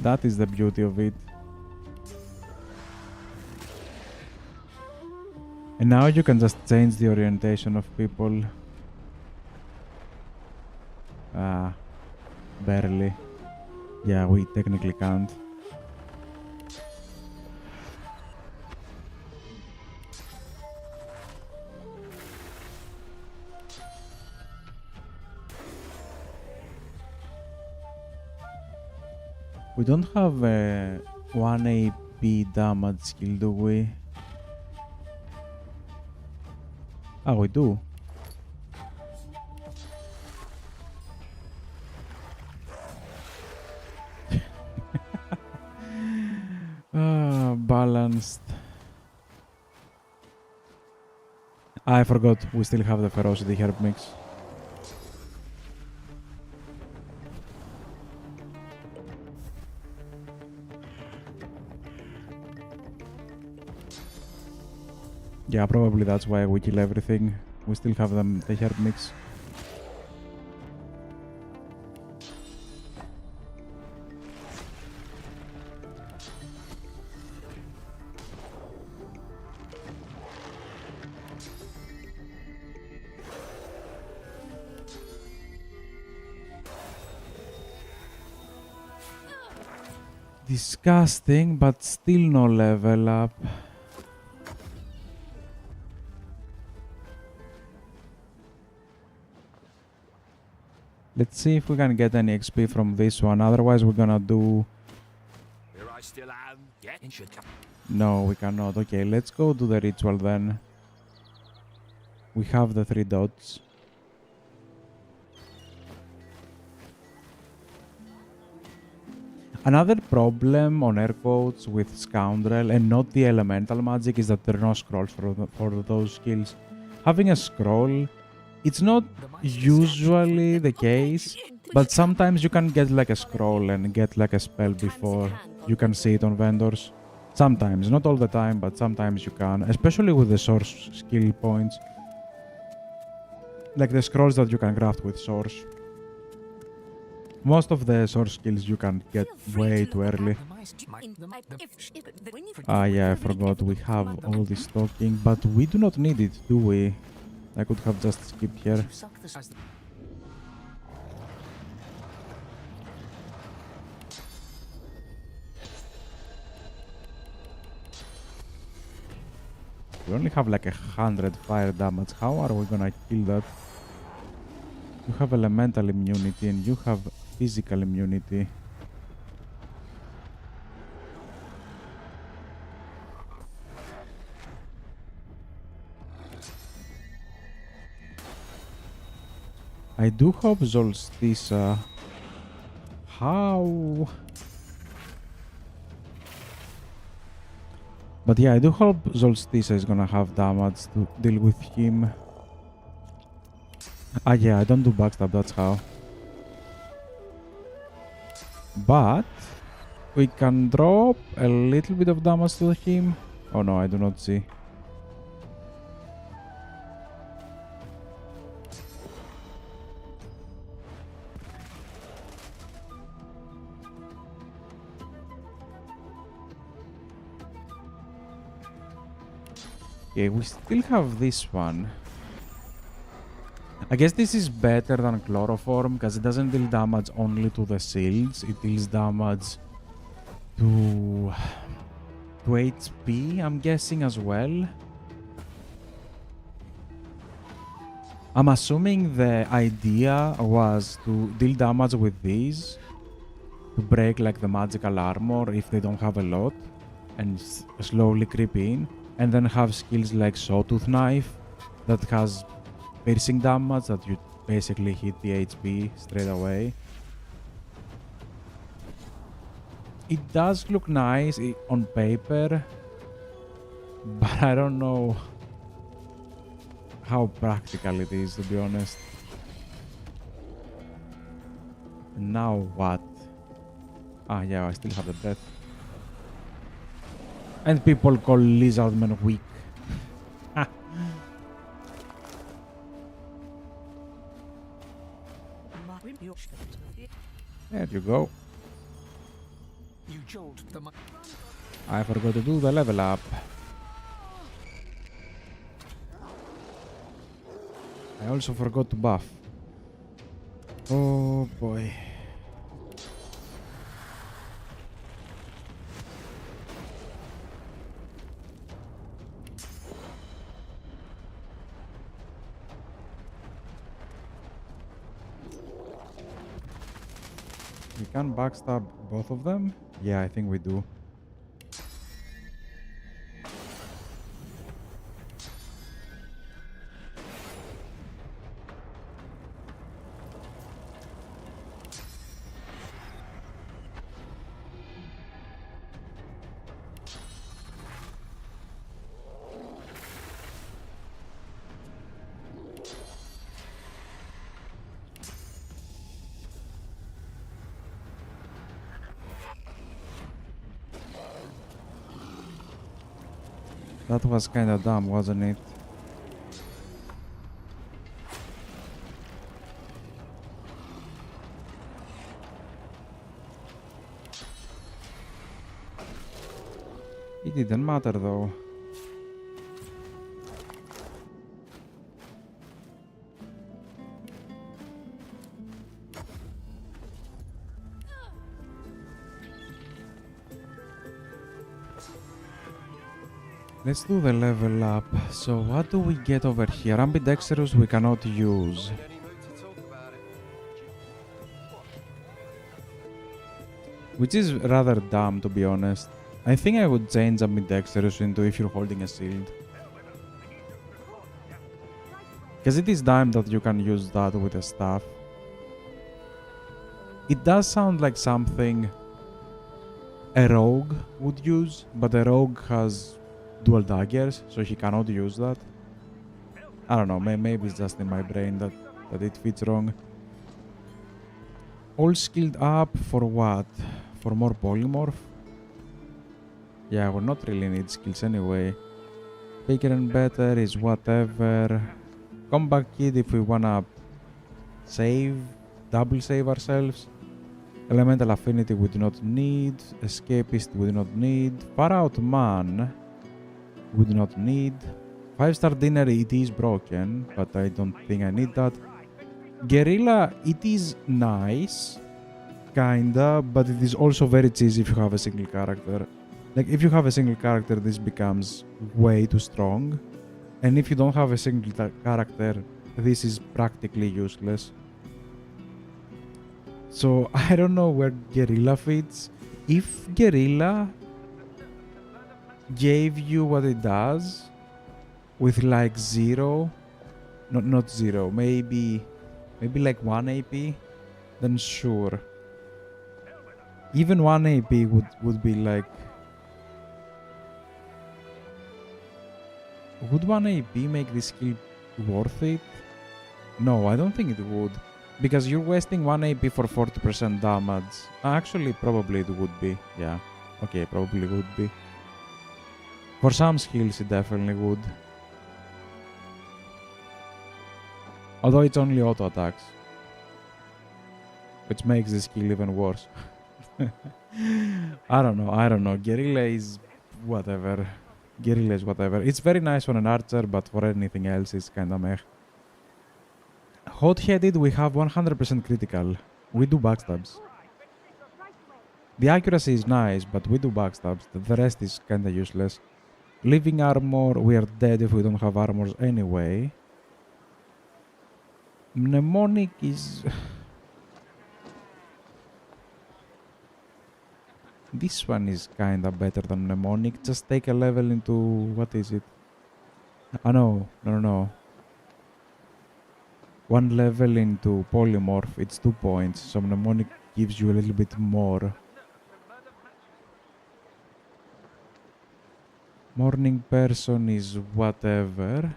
That is the beauty of it. And now you can just change the orientation of people. Ah, barely. Yeah, we technically can't. We don't have a 1 AP damage skill, do we? Ah, we do. Balanced. I forgot, we still have the ferocity herb mix. Yeah, probably that's why we kill everything. We still have the herb mix. Disgusting, but still no level up. Let's see if we can get any XP from this one. Otherwise, we're gonna do... Here I still am. Yet it should come. No, we cannot. Okay, let's go do the ritual then. We have the 3 dots. Another problem on air quotes with Scoundrel and not the elemental magic is that there are no scrolls for those skills. Having a scroll, it's not usually the case, But sometimes you can get like a scroll and get like a spell before you can see it on vendors. Sometimes, not all the time, but sometimes you can, especially with the source skill points. Like the scrolls that you can craft with source. Most of the source skills you can get way too early. Ah yeah, I forgot we have all this talking, but we do not need it, do we? I could have just skipped here. We only have like 100 fire damage. How are we gonna kill that? You have elemental immunity and you have physical immunity. I do hope Solstice... How? But yeah, I do hope Solstice is gonna have damage to deal with him. Ah yeah, I don't do backstab, that's how. But we can drop a little bit of damage to him. Oh no, I do not see. Okay, we still have this one. I guess this is better than Chloroform because it doesn't deal damage only to the shields. It deals damage to HP, I'm guessing, as well. I'm assuming the idea was to deal damage with these, to break like the magical armor if they don't have a lot, and slowly creep in. And then have skills like Sawtooth Knife that has piercing damage that you basically hit the HP straight away. It does look nice on paper, but I don't know how practical it is, to be honest. Now what? Ah yeah, I still have the death. And people call lizardmen weak. There you go. I forgot to do the level up. I also forgot to buff. Oh boy. We can backstab both of them? Yeah, I think we do. That was kinda dumb, wasn't it? It didn't matter though. Let's do the level up. So what do we get over here? Ambidextrous we cannot use. Which is rather dumb, to be honest. I think I would change ambidextrous into if you're holding a shield. Because it is dumb that you can use that with a staff. It does sound like something a rogue would use, but a rogue has dual daggers, so he cannot use that. I don't know, maybe it's just in my brain that it fits wrong. All skilled up for what? For more polymorph? Yeah, we'll not really need skills anyway. Bigger and better is whatever. Combat kit if we wanna save, double save ourselves. Elemental affinity we do not need. Escapist we do not need. Far out man we do not need. 5-star dinner it is broken, but I don't think I need that. Guerrilla it is nice, kinda, but it is also very cheesy if you have a single character. Like if you have a single character this becomes way too strong, and if you don't have a single character this is practically useless. So I don't know where Guerrilla fits. If Guerrilla gave you what it does with like zero, not zero, maybe like 1 AP, then sure. Even 1 AP would be like... Would 1 AP make this skill worth it? No, I don't think it would. Because you're wasting 1 AP for 40% damage. Actually, probably it would be. Yeah. Okay, probably would be. For some skills, it definitely would. Although it's only auto attacks. Which makes the skill even worse. I don't know. Guerrilla is whatever. It's very nice on an archer, but for anything else, it's kinda meh. Hot-headed, we have 100% critical. We do backstabs. The accuracy is nice, but we do backstabs. The rest is kinda useless. Living armor, we are dead if we don't have armors anyway. Mnemonic is... This one is kinda better than Mnemonic. Just take a level into... What is it? No. 1 level into Polymorph, it's 2 points. So Mnemonic gives you a little bit more. Morning Person is whatever.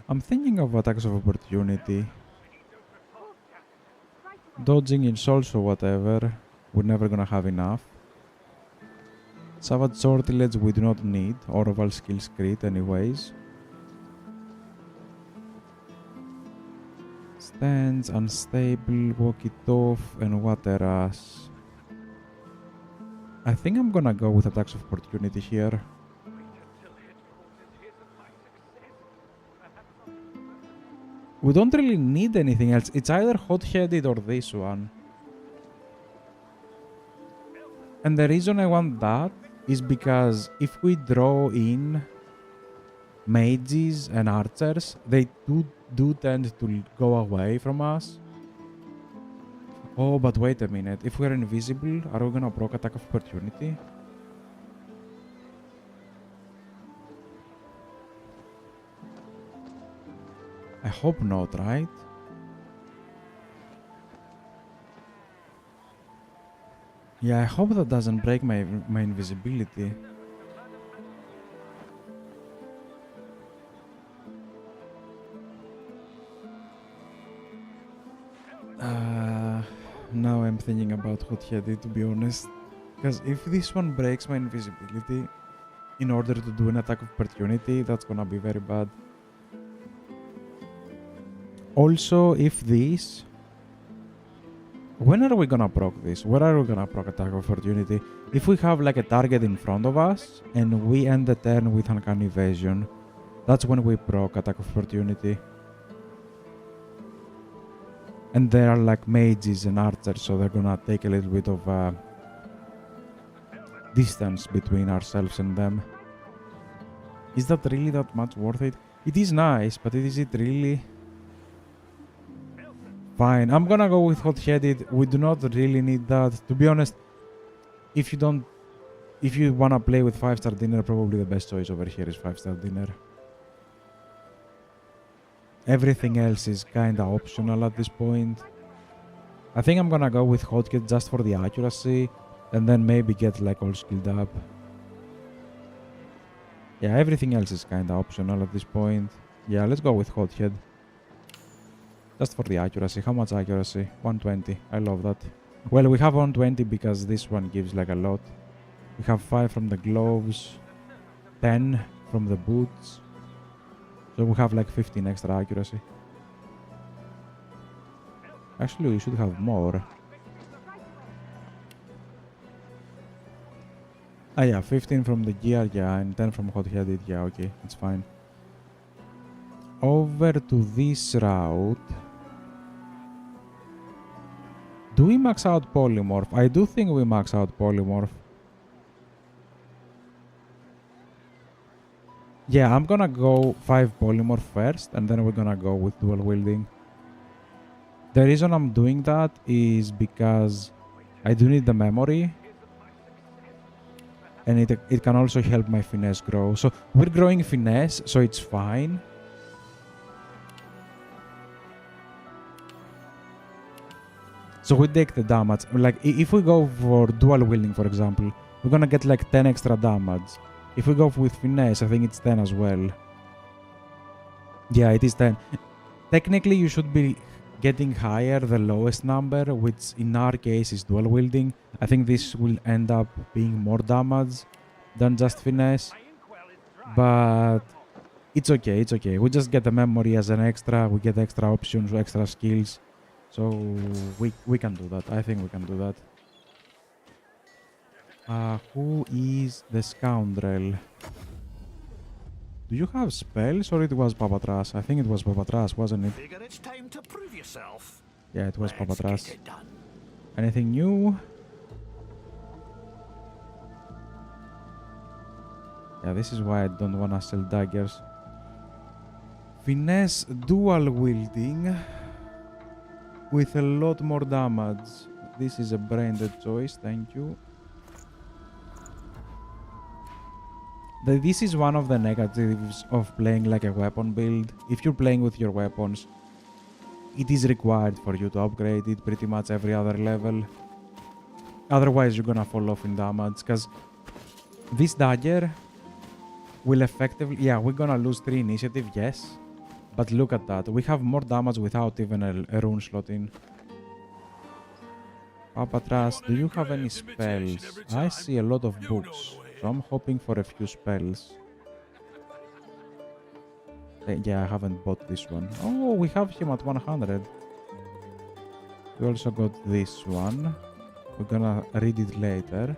I'm thinking of attacks of opportunity. Dodging is also whatever. We're never gonna have enough. Savage Sortilege we do not need. Orval skills crit anyways. Stands, unstable, walk it off, and what else? I think I'm gonna go with attacks of opportunity here. We don't really need anything else. It's either hot-headed or this one. And the reason I want that is because if we draw in mages and archers, they do tend to go away from us. Oh, but wait a minute. If we're invisible, are we gonna proc attack of opportunity? I hope not, right? Yeah, I hope that doesn't break my invisibility. Now I'm thinking about hot-headed, to be honest. Because if this one breaks my invisibility in order to do an attack of opportunity, that's gonna be very bad. Also, if this... When are we gonna proc this? Where are we gonna proc attack of opportunity? If we have like a target in front of us and we end the turn with uncanny evasion, that's when we proc attack of opportunity. And there are like mages and archers, so they're gonna take a little bit of distance between ourselves and them. Is that really that much worth it? It is nice, but is it really? Fine, I'm gonna go with hot-headed. We do not really need that. To be honest, if you wanna play with 5-star dinner, probably the best choice over here is 5-star dinner. Everything else is kinda optional at this point. I think I'm gonna go with hotkit just for the accuracy, and then maybe get like all skilled up. Yeah, everything else is kinda optional at this point. Yeah, let's go with hothead. Just for the accuracy. How much accuracy? 120. I love that. Well, we have 120 because this one gives like a lot. We have 5 from the gloves, 10 from the boots. So we have like 15 extra accuracy. Actually, we should have more. Ah yeah, 15 from the gear, yeah, and 10 from hot-headed, yeah, okay, it's fine. Over to this route. Do we max out polymorph? I do think we max out polymorph. Yeah, I'm gonna go 5 polymorph first, and then we're gonna go with dual wielding. The reason I'm doing that is because I do need the memory. And it can also help my finesse grow. So we're growing finesse, so it's fine. So we take the damage. Like, if we go for dual wielding, for example, we're gonna get like 10 extra damage. If we go with finesse, I think it's 10 as well. Yeah, it is 10. Technically, you should be getting higher, the lowest number, which in our case is dual wielding. I think this will end up being more damage than just finesse. But it's okay, it's okay. We just get the memory as an extra, we get extra options, extra skills. So we can do that. I think we can do that. Who is the scoundrel? Do you have spells or it was Papatras? I think it was Papatras, wasn't it? Figure it's time to prove yourself. Yeah, it was Let's Papatras. get it done. Anything new? Yeah, this is why I don't wanna sell daggers. Finesse dual wielding with a lot more damage. This is a brain-dead choice, thank you. This is one of the negatives of playing like a weapon build. If you're playing with your weapons, it is required for you to upgrade it pretty much every other level. Otherwise, you're gonna fall off in damage, because this dagger will effectively... Yeah, we're gonna lose 3 initiative, yes. But look at that. We have more damage without even a rune slot in. Papatras, do you have any spells? I see a lot of books. So I'm hoping for a few spells. Yeah, I haven't bought this one. Oh, we have him at 100. We also got this one. We're gonna read it later.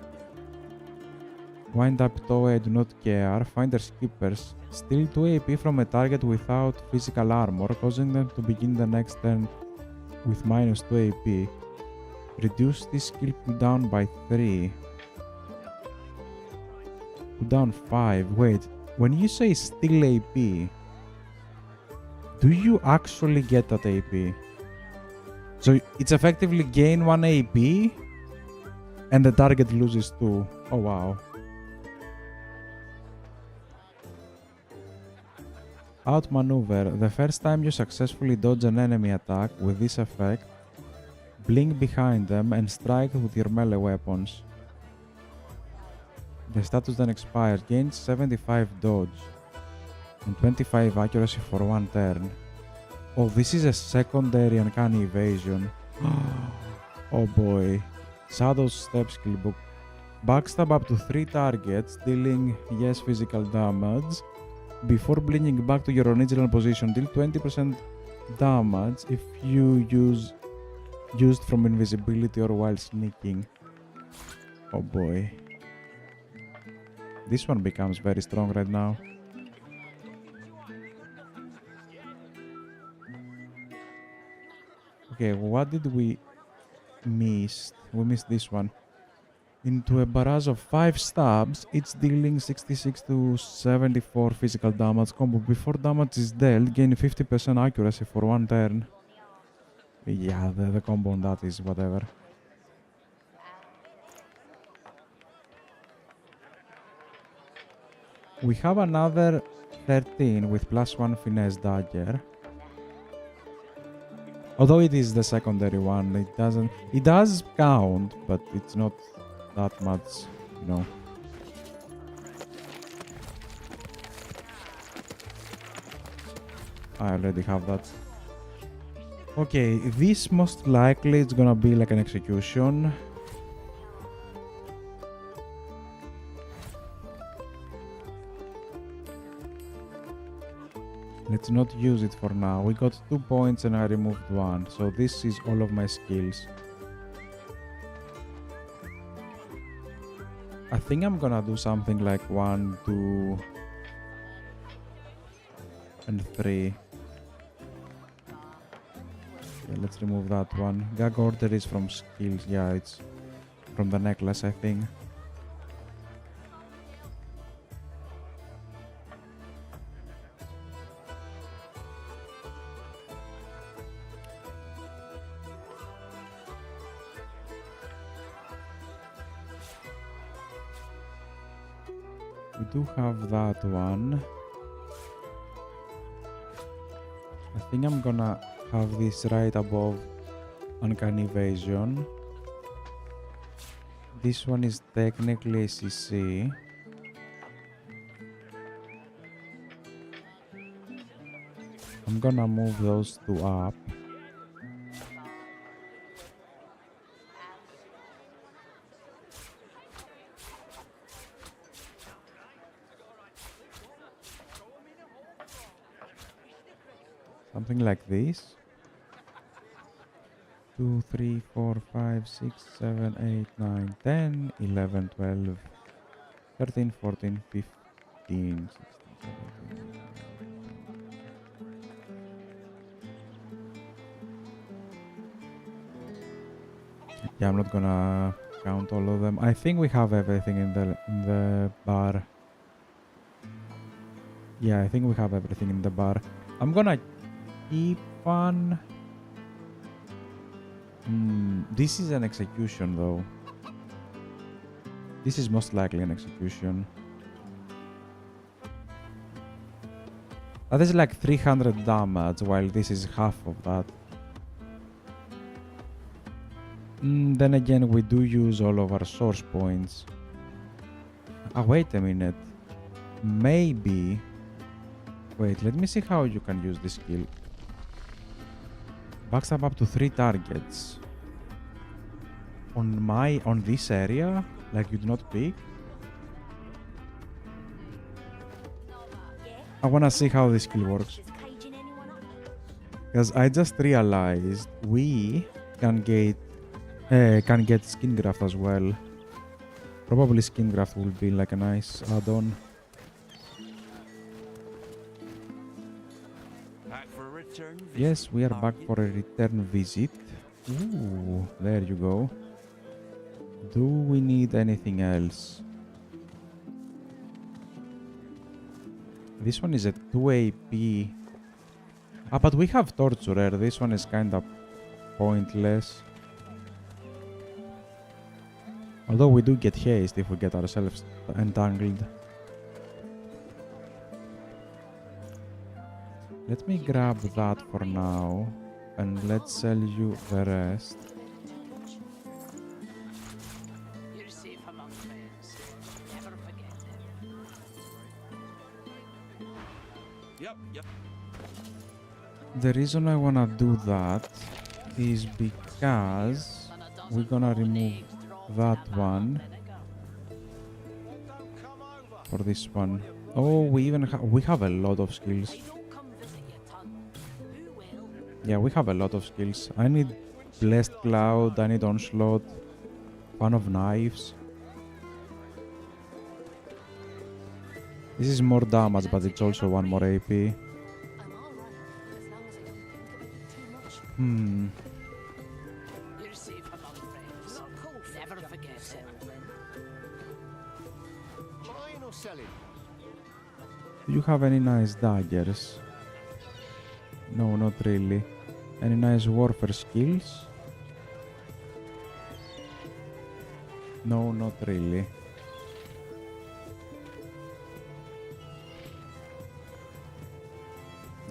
Wind up toy, I do not care. Finder's keepers. Steal 2 AP from a target without physical armor, causing them to begin the next turn with minus 2 AP. Reduce this skill cooldown by 3. Down 5. Wait, when you say steal AP, do you actually get that AP? So it's effectively gain 1 AP and the target loses 2. Oh wow. Outmaneuver. The first time you successfully dodge an enemy attack with this effect, blink behind them and strike with your melee weapons. The status then expires, gains 75 dodge and 25 accuracy for 1 turn. Oh, this is a secondary uncanny evasion. Oh boy. Shadow's Step skill book. Backstab up to 3 targets, dealing yes physical damage. Before blinking back to your original position, deal 20% damage if you used from invisibility or while sneaking. Oh boy. This one becomes very strong right now. Okay, what did we miss? We missed this one. Into a barrage of 5 stabs, each dealing 66 to 74 physical damage combo. Before damage is dealt, gain 50% accuracy for 1 turn. Yeah, the combo on that is whatever. We have another 13 with +1 finesse dagger. Although it is the secondary one, it does count, but it's not that much, you know. I already have that. Okay, this most likely it's gonna be like an execution. Let's not use it for now. We got 2 points and I removed 1, so this is all of my skills. I think I'm gonna do something like 1, 2, and 3. Yeah, let's remove that one. Gag order is from skills. Yeah, it's from the necklace, I think. We do have that one. I think I'm gonna have this right above Uncanny Evasion. This one is technically CC. I'm gonna move those two up. Something like this. 2, 3, 4, 5, 6, 7, 8, 9, 10, 11, 12, 13, 14, 15, 16, 17. Yeah, I'm not gonna count all of them. I think we have everything in the bar. Yeah, I think we have everything in the bar. I'm gonna keep on. This is an execution though. This is most likely an execution. That is like 300 damage, while this is half of that. Then again, we do use all of our source points. Wait a minute. Maybe... Wait, let me see how you can use this skill. Backstab up to 3 targets. On this area? Like you do not pick? I wanna see how this skill works. Because I just realized we can get skin graft as well. Probably skin graft will be like a nice add-on. Yes, we are back for a return visit. Ooh, there you go. Do we need anything else? This one is a 2 AP. But we have Torturer. This one is kinda pointless. Although we do get haste if we get ourselves entangled. Let me grab that for now, and let's sell you the rest. You're safe among friends. Never forget it. Yep. The reason I wanna do that is because we're gonna remove that one for this one. Oh, we have a lot of skills. Yeah, we have a lot of skills. I need Blessed Cloud, I need Onslaught, Fan of Knives. This is more damage, but it's also 1 more AP. You're safe among friends. Never forget it. Buying or selling? Do you have any nice daggers? No, not really. Any nice warfare skills? No, not really.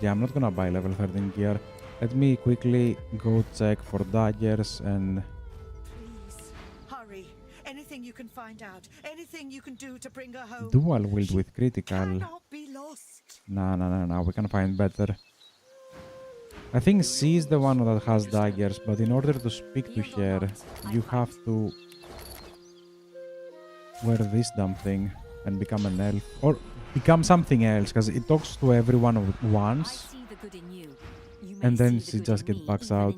Yeah, I'm not gonna buy level 13 gear. Let me quickly go check for daggers and... Please, hurry. Anything you can find out. Anything you can do to bring her home. Dual wield with critical. Cannot be lost. Nah, we can find better. I think she is the one that has daggers, but in order to speak to her, you have to wear this damn thing and become an elf. Or become something else, because it talks to everyone once, and then she just gets backs out.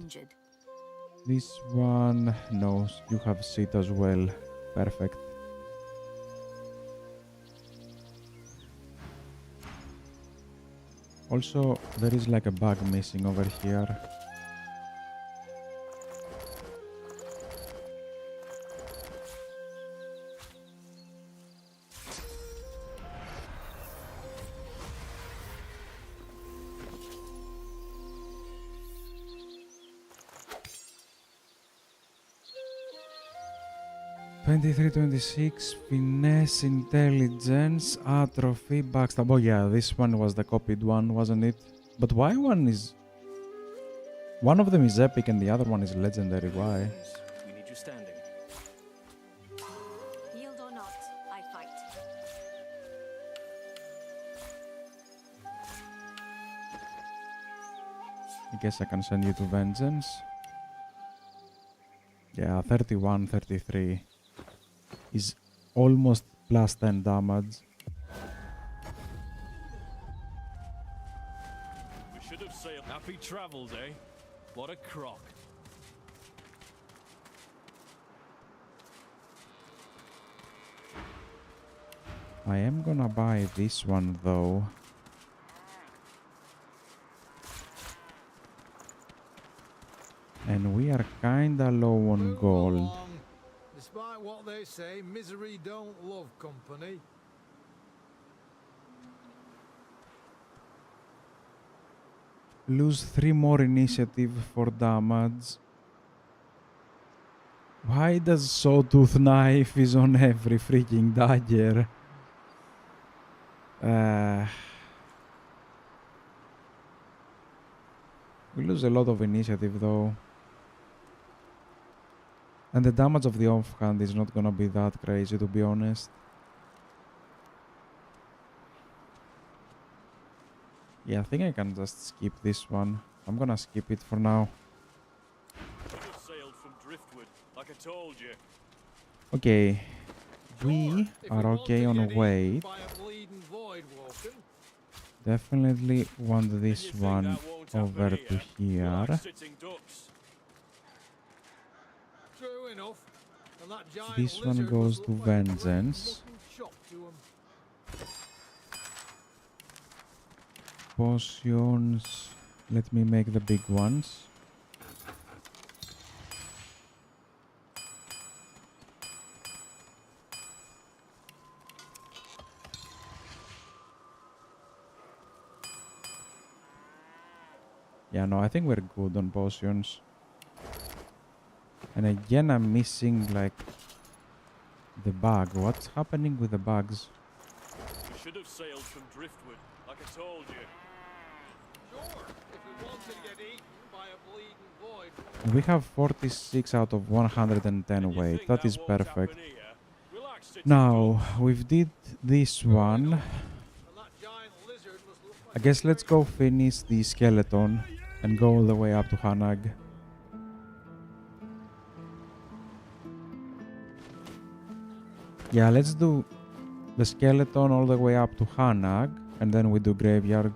This one, no, you have seat as well. Perfect. Also, there is like a bug missing over here. (23-26) finesse, intelligence, atrophy, backstab. Oh yeah, this one was the copied one, wasn't it? But why one of them is epic and the other one is legendary? Why? We need you standing. Yield or not, I fight. I guess I can send you to vengeance. Yeah, 31, 33 is almost plus 10 damage. We should have sailed. Happy travels, eh? What a crock. I am gonna buy this one though. And we are kinda low on Move gold. along. Despite what they say, misery don't love company. Lose 3 more initiative for damage. Why does Sawtooth Knife is on every freaking dagger? We lose a lot of initiative though. And the damage of the offhand is not gonna be that crazy, to be honest. Yeah, I think I can just skip this one. I'm gonna skip it for now. Should have sailed from driftwood, like I told you. Okay. We Sure, if are you want okay to on get eaten weight. by a bleeding void walking. Definitely want And this you think one that won't happen over to We're here. like sitting ducks. True enough. And that giant This one lizard goes must to look like a great vengeance. mutton chop to 'em. Potions. Let me make the big ones. Yeah, no, I think we're good on potions. And again, I'm missing, like, the bug. What's happening with the bugs? We should have sailed from driftwood, like I told you. Sure, if we want to get eaten by a bleeding void. We have 46 out of 110 And you weight. think That is won't happen perfect. here? We're like sitting Now, ducks. we've did this one. And that giant lizard must look like I guess let's go finish the skeleton and go all the way up to Hanag. Yeah, let's do the skeleton all the way up to Hanag, and then we do graveyard.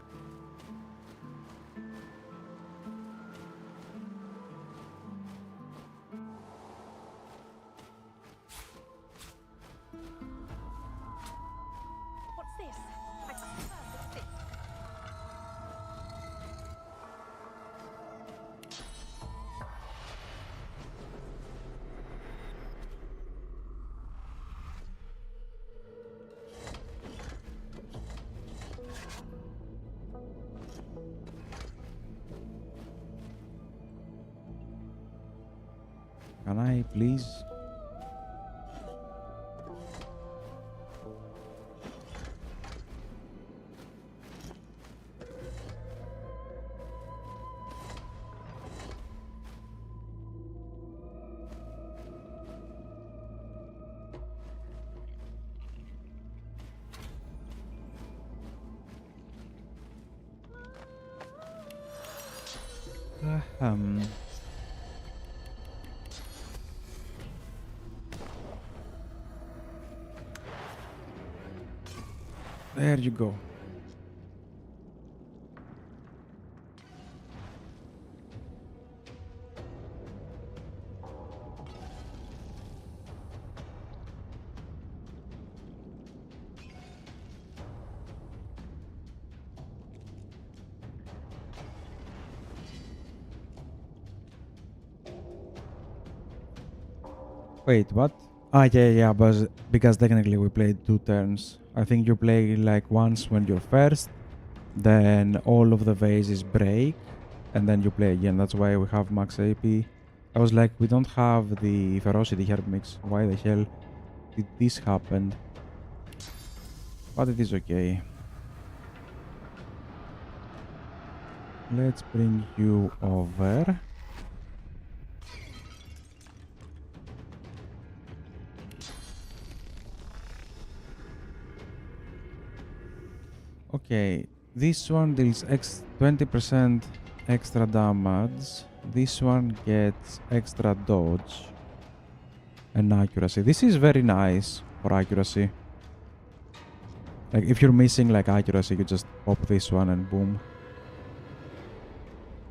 What's this? I perfect fit. Can I please? Ahem. There you go. Wait, what? Ah, yeah, but because technically we played 2 turns. I think you play like once when you're first, then all of the vases break, and then you play again. That's why we have max AP. I was like, we don't have the ferocity herb mix. Why the hell did this happen? But it is okay. Let's bring you over. Okay, this one deals 20% extra damage. This one gets extra dodge and accuracy. This is very nice for accuracy. Like if you're missing like accuracy, you just pop this one and boom.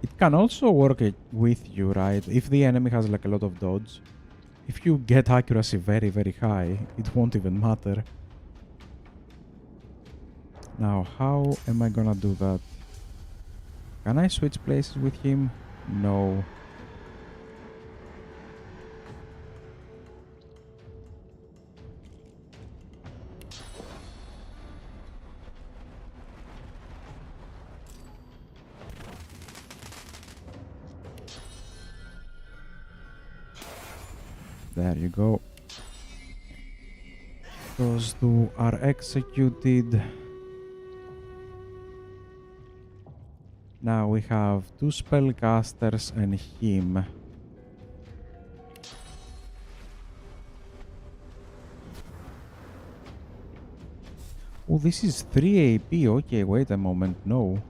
It can also work with you, right? If the enemy has like a lot of dodge, if you get accuracy very, very high, it won't even matter. Now, how am I gonna do that? Can I switch places with him? No. There you go. Those two are executed. Now we have 2 spellcasters and him. Oh, this is 3 AP. Okay, wait a moment. No.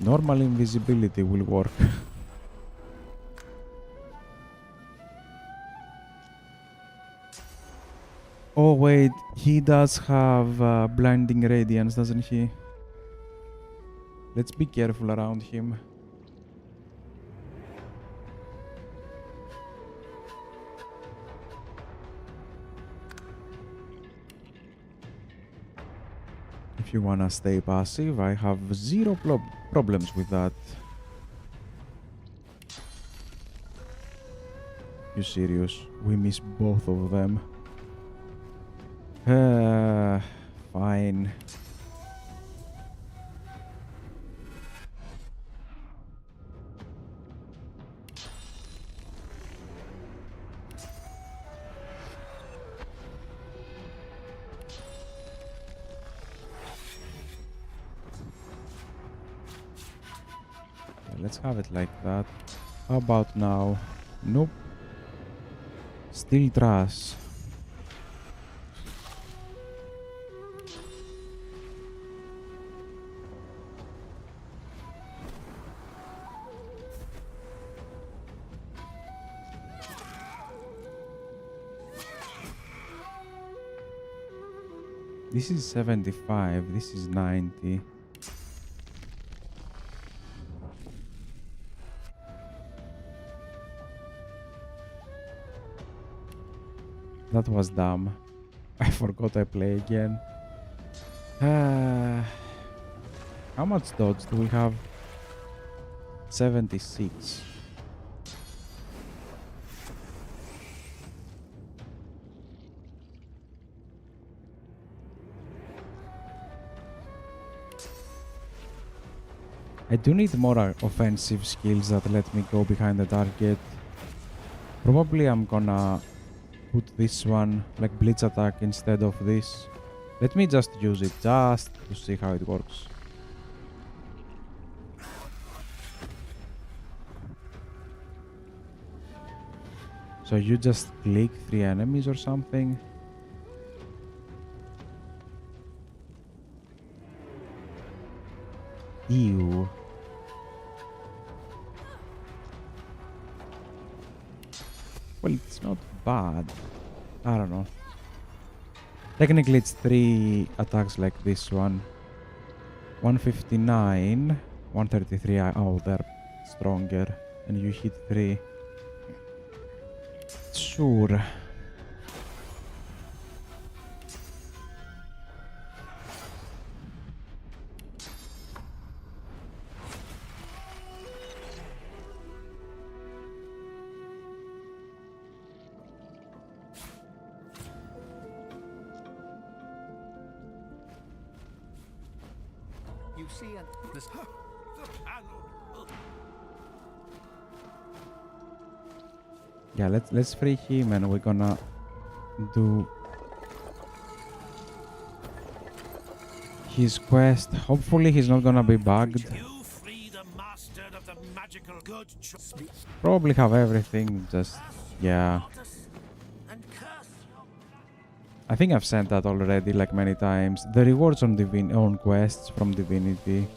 Normal invisibility will work. Oh wait, he does have blinding radiance, doesn't he? Let's be careful around him. If you wanna stay passive, I have zero problems with that. You serious? We miss both of them. Fine. Let's have it like that. How about now? Nope. Still trash. This is 75, this is 90. That was dumb. I forgot I play again. How much dodge do we have? 76. I do need more offensive skills that let me go behind the target. Probably I'm gonna put this one like blitz attack instead of this. Let me just use it just to see how it works. So you just click 3 enemies or something. Ew. Well, it's not bad. I don't know. Technically, it's 3 attacks like this one. 159, 133. Oh, they're stronger. And you hit 3. Sure. You see, this Yeah, let's free him and we're gonna do his quest. Hopefully he's not gonna be bugged. You free the master of the magical good Probably have everything, just yeah. and curse. I think I've sent that already like many times. The rewards on quests from Divinity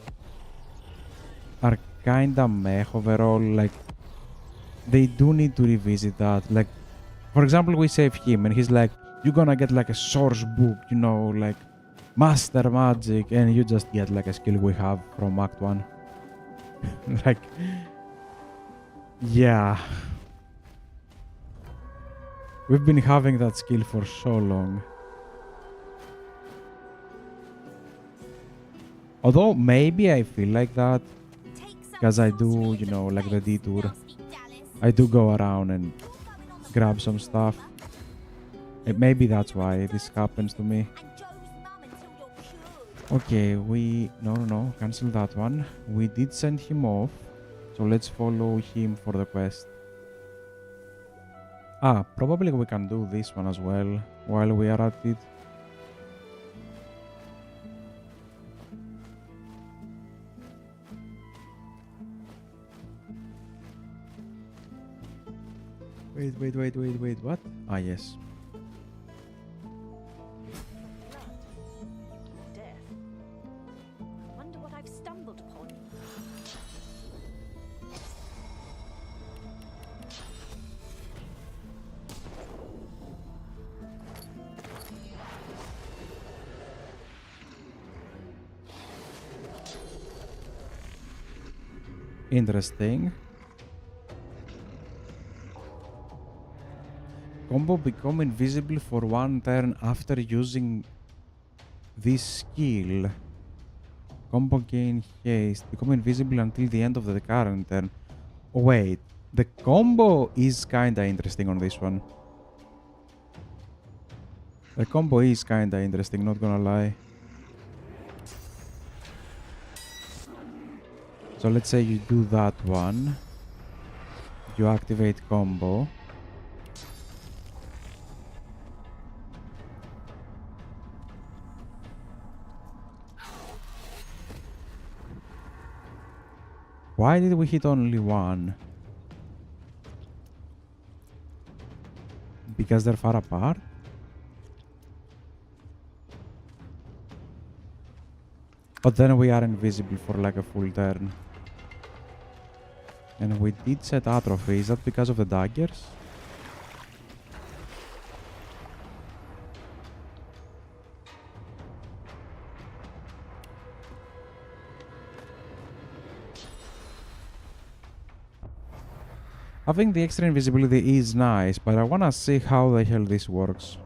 are kinda meh overall, like they do need to revisit that. Like, for example, we save him and he's like, you're gonna get like a source book, you know, like master magic, and you just get like a skill we have from Act 1. Like, yeah. We've been having that skill for so long. Although maybe I feel like that because I do, you know, like the detour. I do go around and grab some stuff. Maybe that's why this happens to me. Okay, no, cancel that one. We did send him off, so let's follow him for the quest. Ah, probably we can do this one as well while we are at it. Wait, what? Ah, yes. Death. I wonder what I've stumbled upon. Interesting. Combo become invisible for 1 turn after using this skill. Combo gain haste. Become invisible until the end of the current turn. Oh, wait. The combo is kinda interesting on this one. The combo is kinda interesting, not gonna lie. So let's say you do that one. You activate combo. Why did we hit only one? Because they're far apart? But then we are invisible for like a full turn. And we did set atrophy. Is that because of the daggers? Having the extra invisibility is nice, but I wanna see how the hell this works.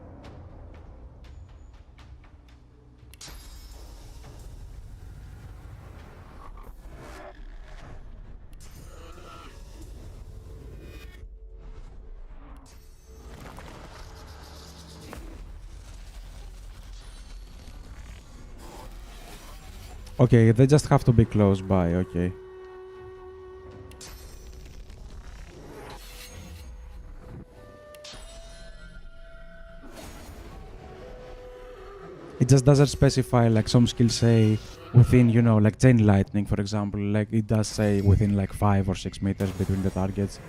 Okay, they just have to be close by, okay. It just doesn't specify, like some skills say within, you know, like chain lightning, for example, like it does say within like 5 or 6 meters between the targets.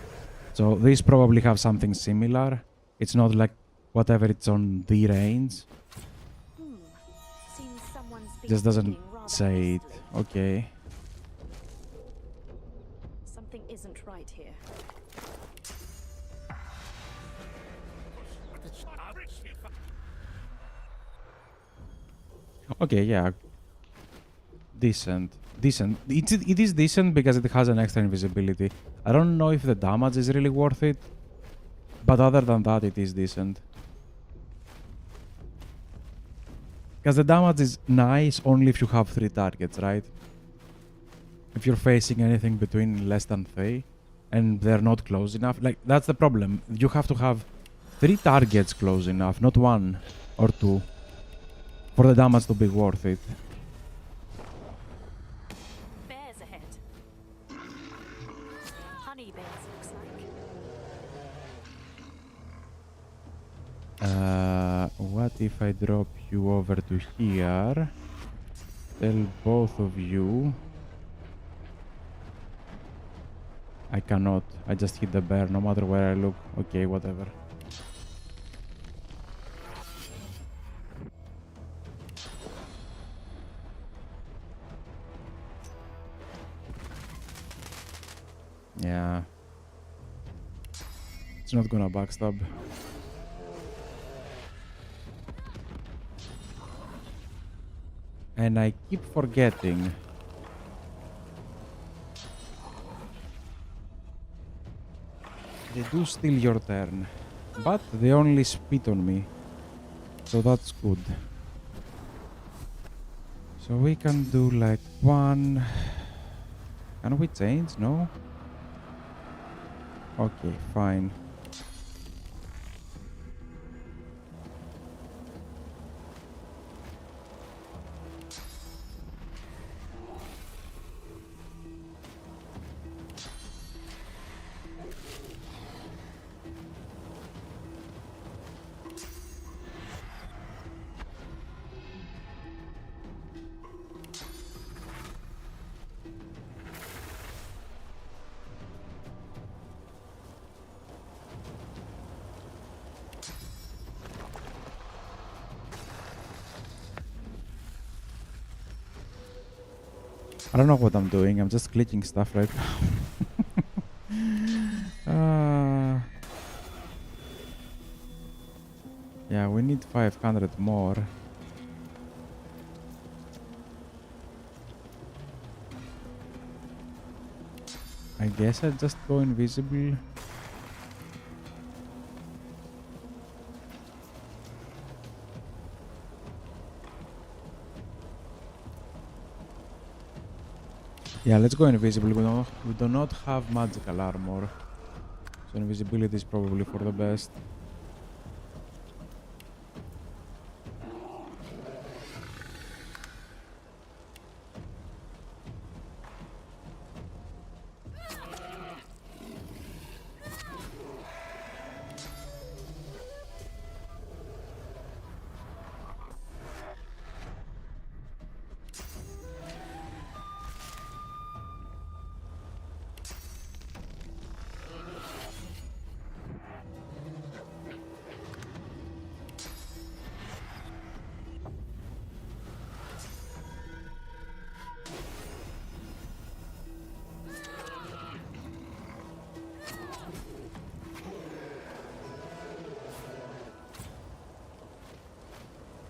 So these probably have something similar. It's not like whatever it's on the range. Seems someone's been Just doesn't digging rather say it. hastily. Okay. right here. Okay, yeah. Decent. Decent. It is decent because it has an extra invisibility. I don't know if the damage is really worth it, but other than that, it is decent. Because the damage is nice only if you have 3 targets, right? If you're facing anything between less than 3 and they're not close enough, like that's the problem. You have to have 3 targets close enough, not 1 or 2, for the damage to be worth it. Bears ahead. Honey bears, looks like. What if I drop you over to here? Tell both of you. I cannot. I just hit the bear no matter where I look. Okay, whatever. Yeah. It's not gonna backstab. And I keep forgetting. They do steal your turn, but they only spit on me, so that's good. So we can do like 1. Can we change? No? Okay, fine. I don't know what I'm doing. I'm just clicking stuff right now. Yeah, we need 500 more. I guess I'll just go invisible. Yeah, let's go invisible. We do not have magical armor, so invisibility is probably for the best.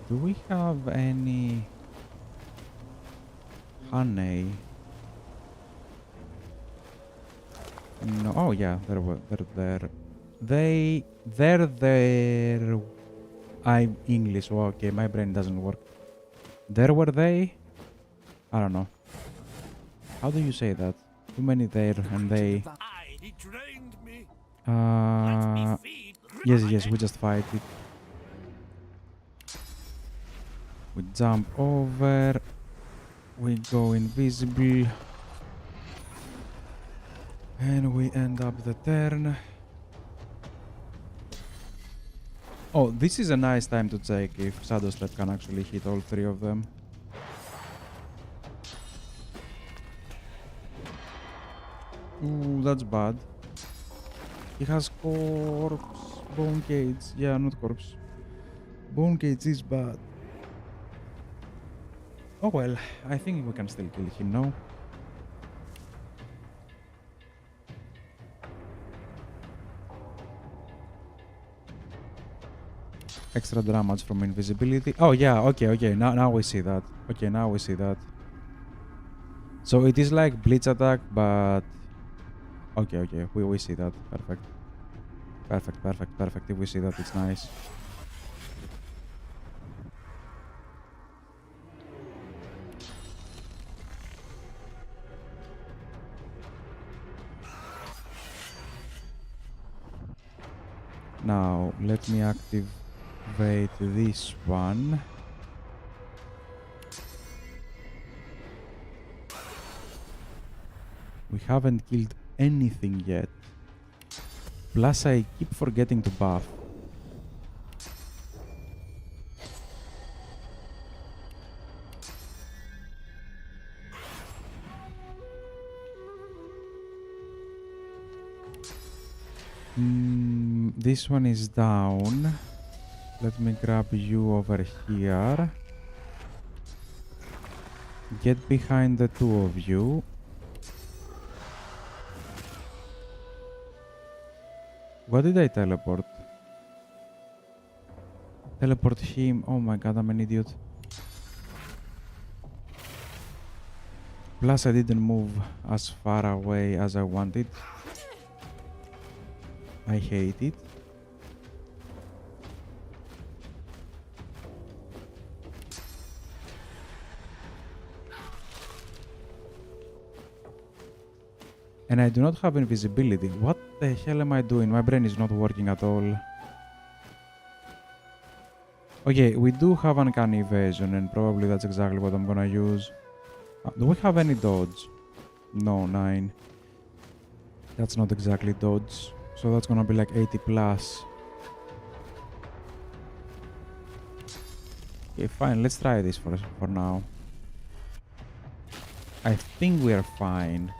Do we have any honey? No. Oh yeah, they're there. They're there. I'm English. Oh, okay, my brain doesn't work. There were they? I don't know. How do you say that? Too many there and they. He trained me. Yes, we just fight it. We jump over. We go invisible. And we end up the turn. Oh, this is a nice time to check if Shadow Step can actually hit all 3 of them. Ooh, that's bad. He has corpse. Bone cage. Yeah, not corpse. Bone cage is bad. Oh well, I think we can still kill him now. Extra damage from invisibility. Oh yeah, okay. Now we see that. Okay, now we see that. So it is like blitz attack, but okay. We see that. Perfect. If we see that, it's nice. Now let me activate this one. We haven't killed anything yet. Plus I keep forgetting to buff. This one is down. Let me grab you over here. Get behind the two of you. What did I teleport? Teleport him. Oh my god, I'm an idiot. Plus I didn't move as far away as I wanted. I hate it. And I do not have invisibility. What the hell am I doing? My brain is not working at all. Okay, we do have uncanny evasion, and probably that's exactly what I'm gonna use. Do we have any dodge? No, 9. That's not exactly dodge. So that's gonna be like 80 plus. Okay, fine. Let's try this for now. I think we are fine.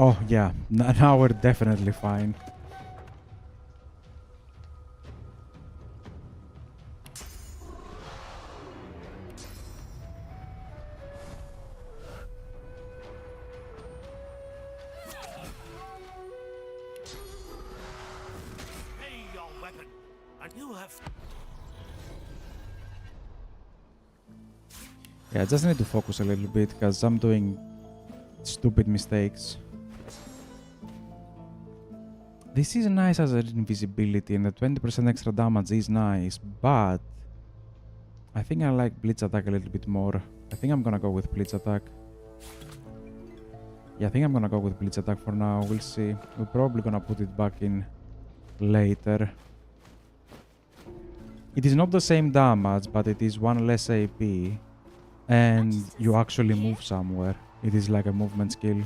Oh yeah, now we're definitely fine. Yeah, I just need to focus a little bit because I'm doing stupid mistakes. This is nice as an invisibility, and the 20% extra damage is nice, but I think I like Blitz Attack a little bit more. I think I'm gonna go with Blitz Attack. Yeah, I think I'm gonna go with Blitz Attack for now. We'll see. We're probably gonna put it back in later. It is not the same damage, but it is 1 less AP, and you actually move somewhere. It is like a movement skill.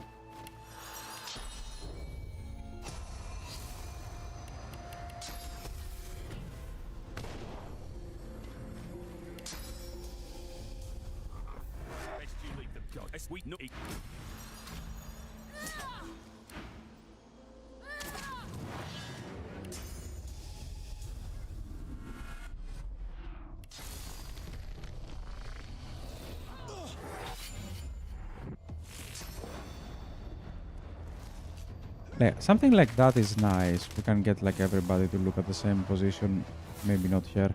Yeah, something like that is nice. We can get like everybody to look at the same position. Maybe not here.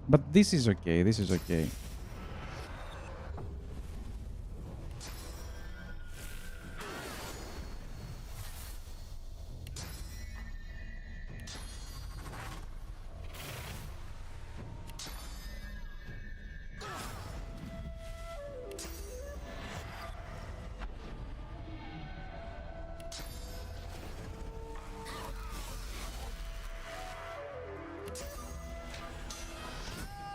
But this is okay. This is okay.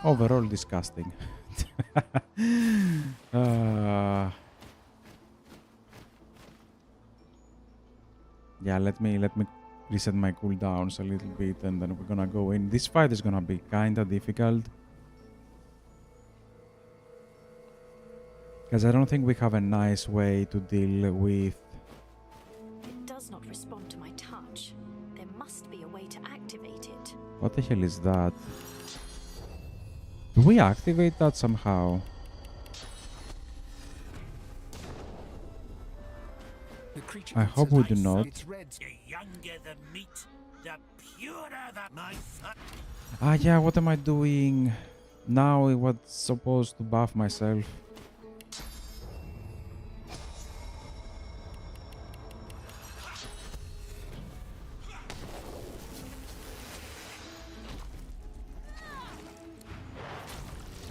Overall disgusting. Yeah, let me reset my cooldowns a little bit, and then we're gonna go in. This fight is gonna be kinda difficult, because I don't think we have a nice way to deal with. It does not respond to my touch. There must be a way to activate it. What the hell is that? Do we activate that somehow? creature I hope we do not. It's red. The younger the meat, the purer the my son. Ah, yeah, what am I doing? Now it was supposed to buff myself.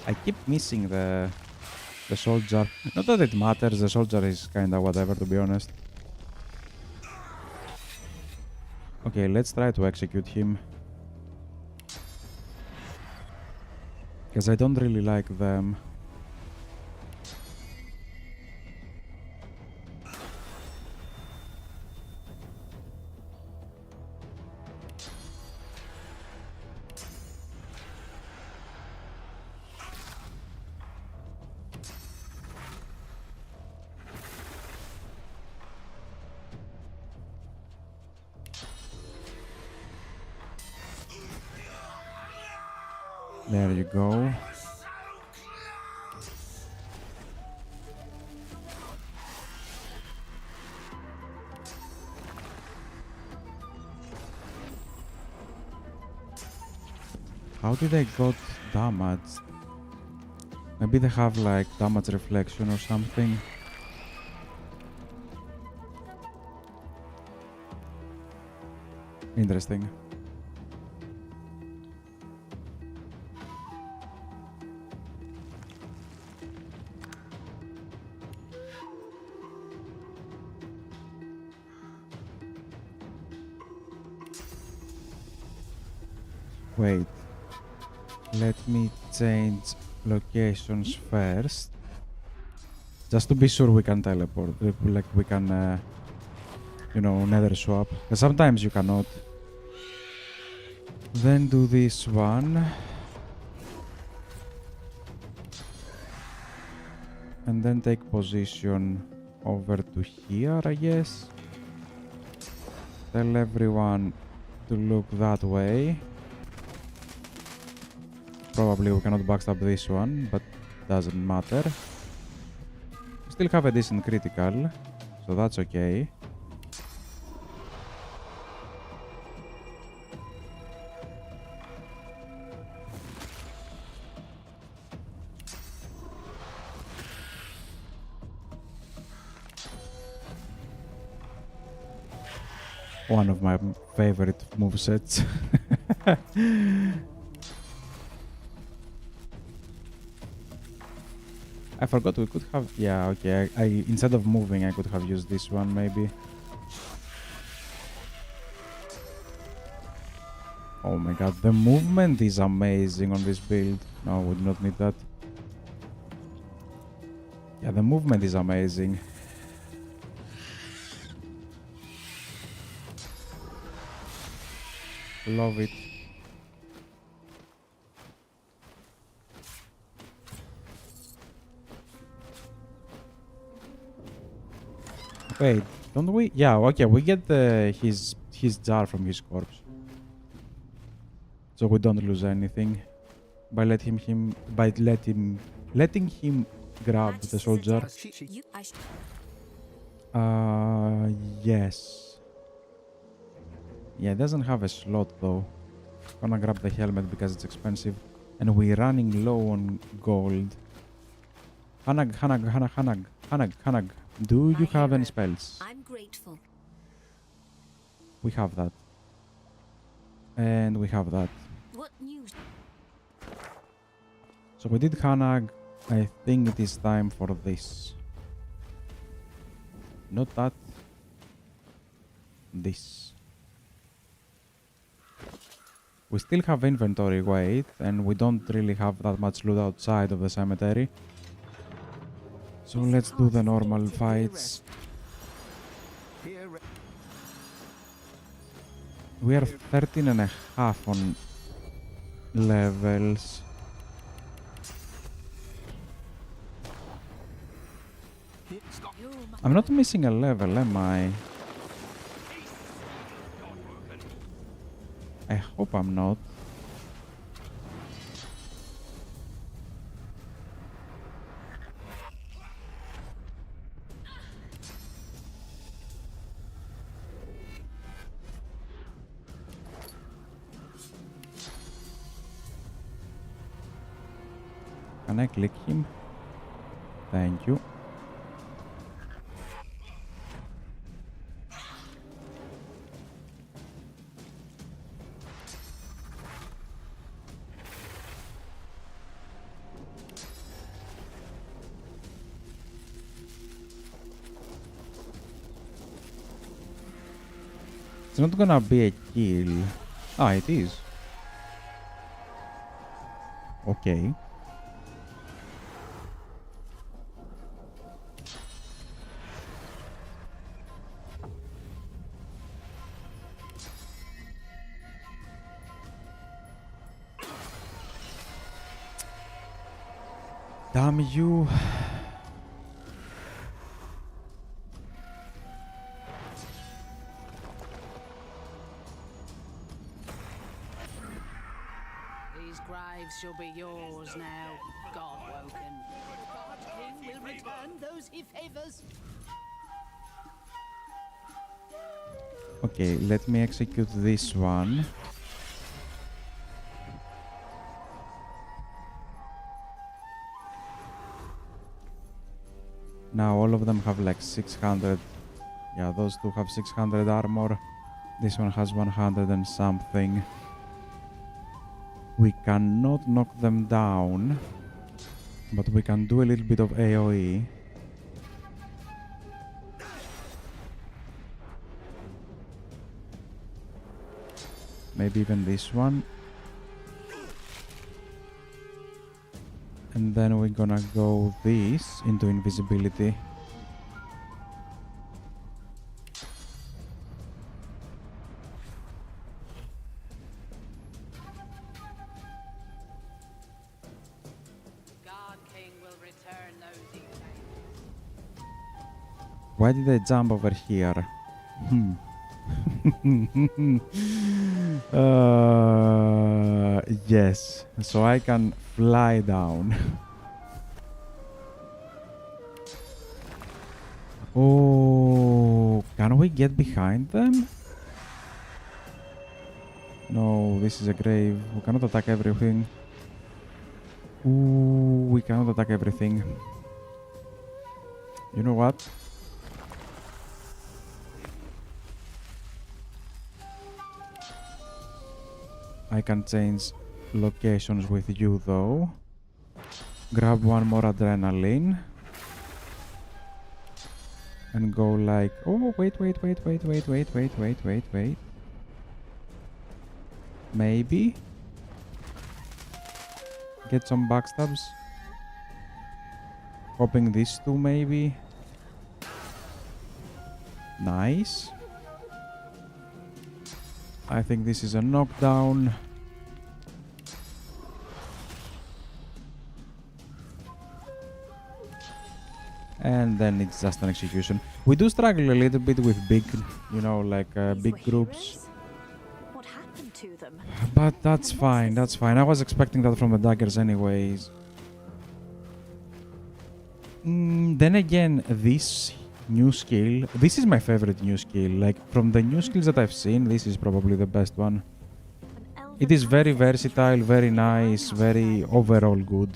I keep missing the soldier. Not that it matters, the soldier is kinda whatever, to be honest. Okay, let's try to execute him. Because I don't really like them. There you go. How did they got damaged? Maybe they have like damage reflection or something. Interesting. Wait, let me change locations first, just to be sure we can teleport, like we can, you know, nether swap, because sometimes you cannot. Then do this one. And then take position over to here, I guess. Tell everyone to look that way. Probably we cannot backstab this one, but doesn't matter. We still have a decent critical, so that's okay. One of my favorite movesets. I forgot we could have... Yeah, okay. I instead of moving, I could have used this one, maybe. Oh my god, the movement is amazing on this build. No, we do not need that. Yeah, the movement is amazing. Love it. Wait, don't we? Yeah, okay, we get his jar from his corpse, so we don't lose anything by letting him grab the soldier. Yes. Yeah, it doesn't have a slot though. Gonna grab the helmet because it's expensive, and we're running low on gold. Hanag. Do you have any spells? I'm grateful. We have that. And we have that. What news? So we did Hanag. I think it is time for this. Not that. This. We still have inventory weight, and we don't really have that much loot outside of the cemetery. So let's do the normal fights. We are 13 and a half on levels. I'm not missing a level, am I? I hope I'm not. Can I click him? Thank you. It's not gonna be a kill. Ah, it is. Okay. Damn you. These graves shall be yours now, God-woken. God King will return those he favors. Okay, let me execute this one. Now all of them have like 600. Yeah, those two have 600 armor. This one has 100 and something. We cannot knock them down, but we can do a little bit of AoE. Maybe even this one. And then we're gonna go this into invisibility. God King will return those he favors. Why did I jump over here? Yes, so I can fly down. Oh, can we get behind them? No, this is a grave. We cannot attack everything. Ooh, we cannot attack everything. You know what? I can change locations with you though. Grab one more adrenaline. And go like... Oh, wait. Maybe? Get some backstabs. Hoping these two maybe. Nice. I think this is a knockdown. And then it's just an execution. We do struggle a little bit with big, you know, like big groups. What happened to them? But that's fine, that's fine. I was expecting that from the daggers anyways. Then again, this new skill, this is my favorite new skill. Like, from the new skills that I've seen, this is probably the best one. It is very versatile, very nice, very overall good.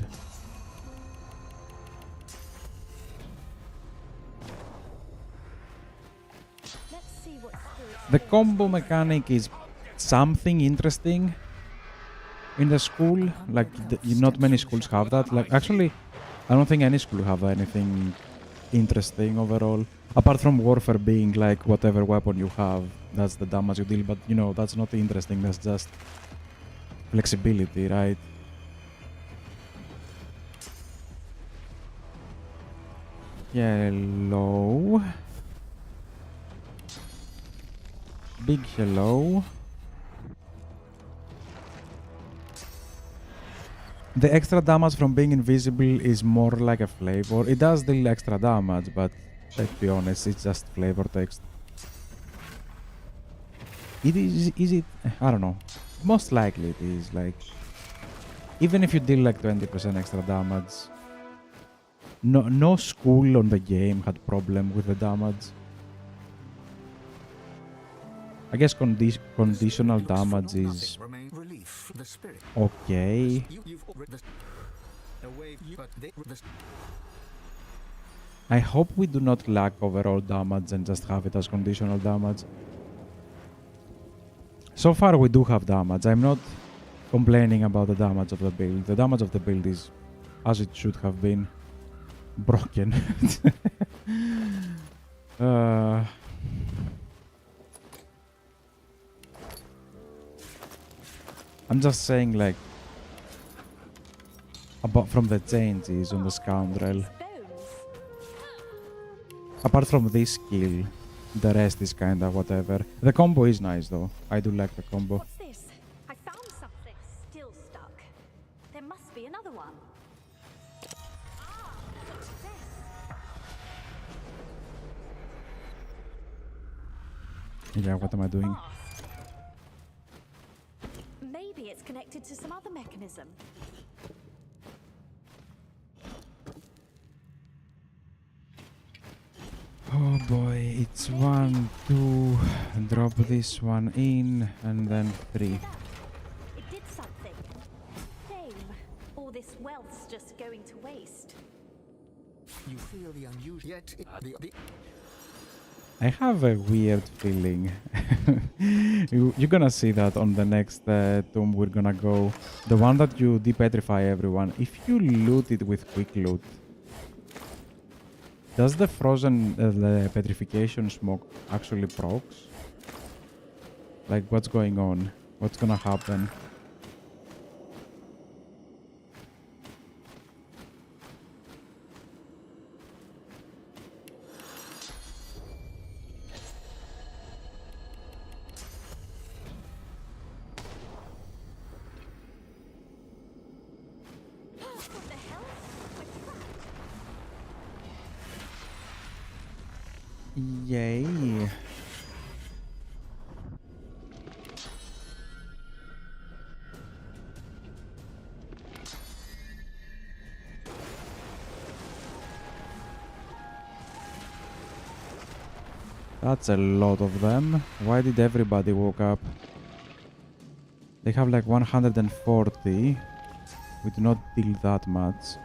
The combo mechanic is something interesting in the school. Like, not many schools have that. Like, actually, I don't think any school have anything interesting overall. Apart from warfare being like whatever weapon you have, that's the damage you deal. But, you know, that's not interesting. That's just flexibility, right? Hello. Big hello. The extra damage from being invisible is more like a flavor. It does deal extra damage, but let's be honest, it's just flavor text. Is it? I don't know. Most likely it is, like, even if you deal like 20% extra damage, no school on the game had problem with the damage. I guess conditional damage is okay. Away, but the I hope we do not lack overall damage and just have it as conditional damage. So far we do have damage. I'm not complaining about the damage of the build. The damage of the build is as it should have been. Broken. I'm just saying, like, about from the changes on the scoundrel. Apart from this skill, the rest is kinda whatever. The combo is nice though. I do like the combo. What's this? I found something still stuck. There must be another one. Ah, what's this? Yeah, what am I doing? Fast. Maybe it's connected to some other mechanism. Oh boy, it's 1, 2, drop this one in, and then 3. It did something. Shame. All this wealth's just going to waste. you feel the unusual. Yet the I have a weird feeling. You're gonna see that on the next tomb we're gonna go. The one that you depetrify everyone. If you loot it with quick loot, does the frozen, the petrification smoke actually procs? Like, what's going on? What's gonna happen? What the hell? Yay. That's a lot of them. Why did everybody woke up? They have like 140. We do not deal that much.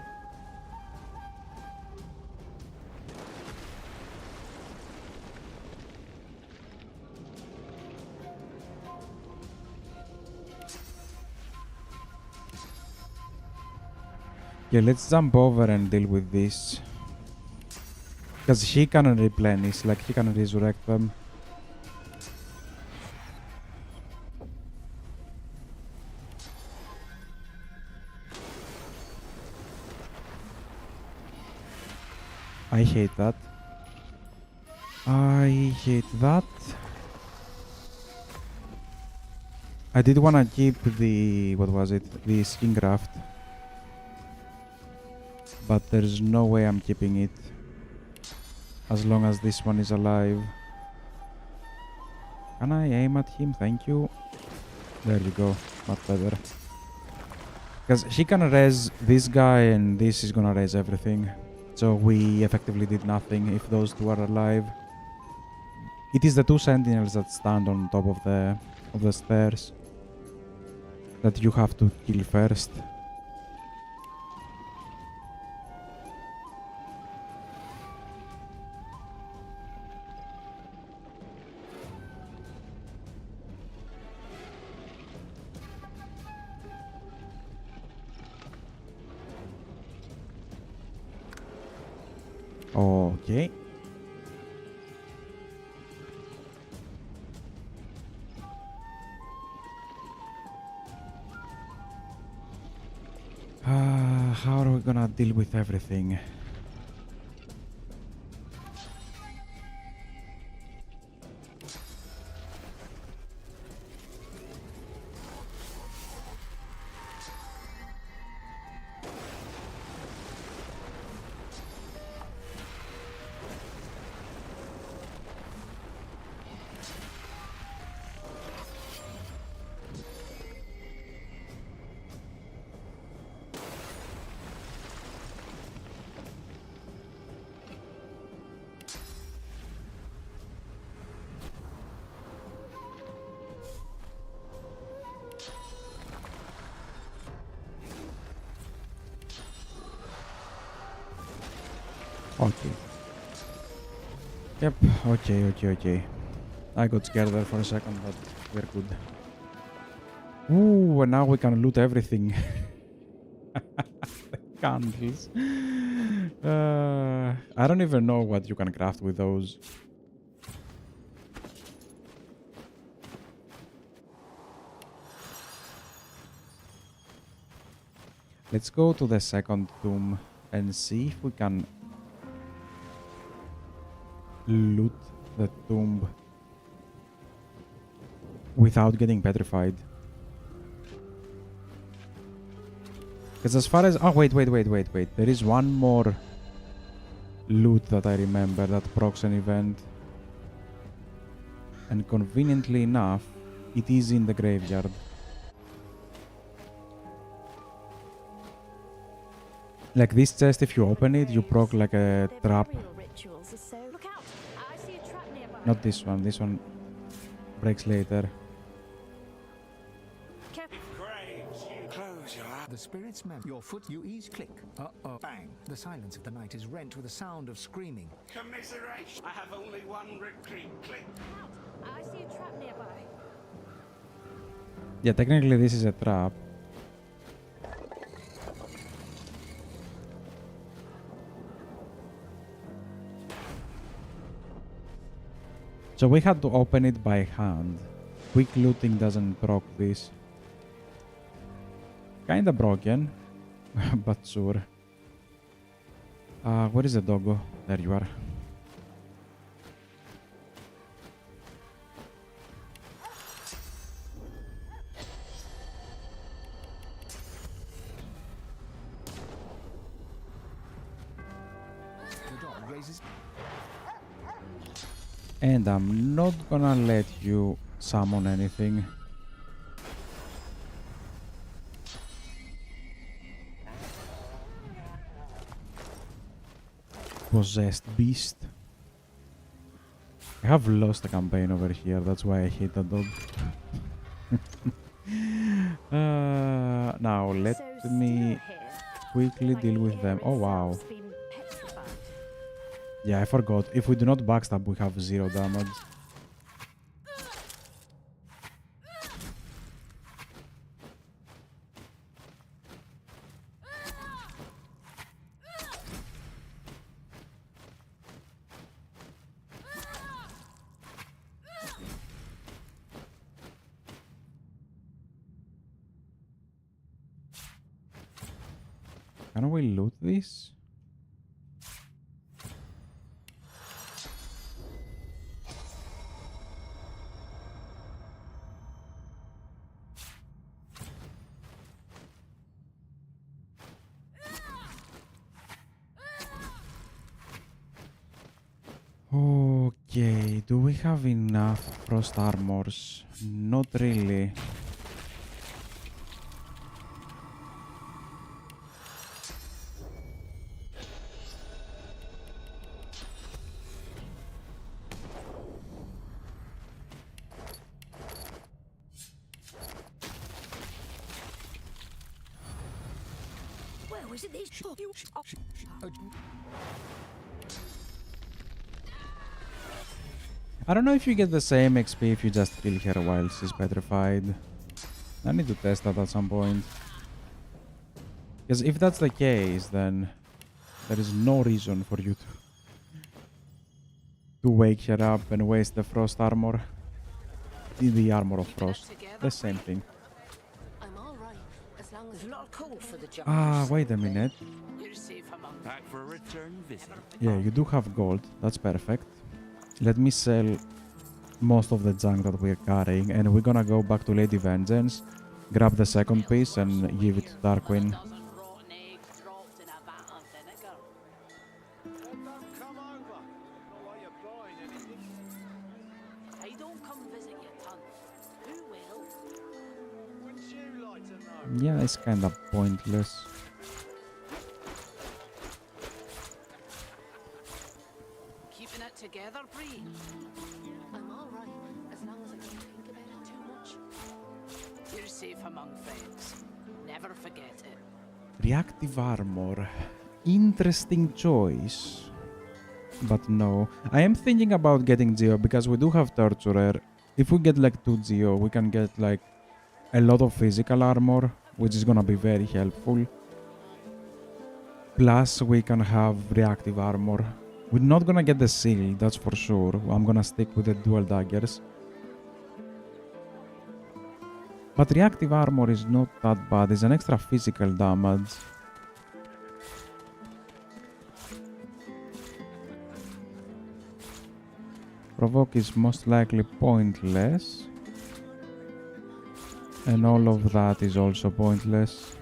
Yeah, let's jump over and deal with this. Because he can replenish, like he can resurrect them. I hate that. I hate that. I did wanna keep the, what was it, the skin graft. But there's no way I'm keeping it. As long as this one is alive. Can I aim at him? Thank you. There you go. Much better. Because he can res this guy and this is gonna res everything. So we effectively did nothing if those two are alive. It is the two sentinels that stand on top of the stairs that you have to kill first. Okay. How are we gonna deal with everything? Okay. Yep, okay. I got scared there for a second, but we're good. Ooh, and now we can loot everything. The candles. I don't even know what you can craft with those. Let's go to the second tomb and see if we can loot the tomb without getting petrified. Because as far as... Oh, wait. There is one more loot that I remember that procs an event. And conveniently enough, it is in the graveyard. Like this chest, if you open it, you proc like a trap. Not this one. This one breaks later. The spirit's your foot, you ease, click. Uh-oh. Bang. The silence of the night is rent with a sound of screaming. Commiseration. I have only one retreat. Click. I see a trap nearby. Yeah, technically this is a trap. So we had to open it by hand. Quick looting doesn't proc this. Kinda broken, but sure. Where is the doggo? There you are. The dog raises... And I'm not gonna let you summon anything. Possessed beast. I have lost a campaign over here, that's why I hate the dog. Now let me quickly deal with them. Oh wow. Yeah, I forgot. If we do not backstab, we have 0 damage. Can we loot this? Okay, do we have enough frost armors? Not really. Where was it this? I don't know if you get the same XP if you just kill her while she's petrified. I need to test that at some point. Because if that's the case, then there is no reason for you to wake her up and waste the frost armor. The armor of frost. The same thing. I'm all right, as long as not cold for the job. Ah, wait a minute. You're safe among Back for a return visit. Yeah, you do have gold. That's perfect. Let me sell most of the junk that we're carrying, and we're gonna go back to Lady Vengeance, grab the second piece, and give it to Darkwing. rotten eggs dropped in a vat of vinegar. Don't come over. Not like you're buying anything. I don't come visit your ton. Who will? Wouldn't you like to know? Yeah, it's kinda pointless. Keeping it together, Bree? I'm all right, as long as I don't think about it too much. You're safe among friends. Never forget it. Reactive armor. Interesting choice. But no. I am thinking about getting Geo because we do have Torturer. If we get like 2 Geo, we can get like a lot of physical armor, which is gonna be very helpful. Plus, we can have reactive armor. We're not gonna get the seal, that's for sure. I'm gonna stick with the dual daggers. But reactive armor is not that bad. It's an extra physical damage. Provoke is most likely pointless. And all of that is also pointless.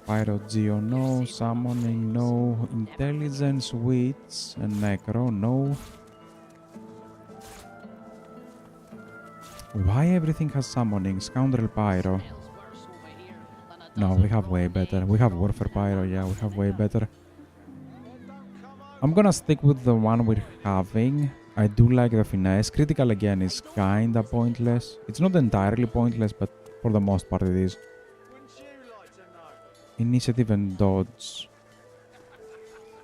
Pyro Geo, no. Summoning, no. Intelligence, Witch, and Necro, no. Why everything has summoning? Scoundrel Pyro. No, we have way better. We have Warfare Pyro, yeah, we have way better. I'm gonna stick with the one we're having. I do like the Finesse. Critical again is kinda pointless. It's not entirely pointless, but for the most part it is. Initiative and Dodge.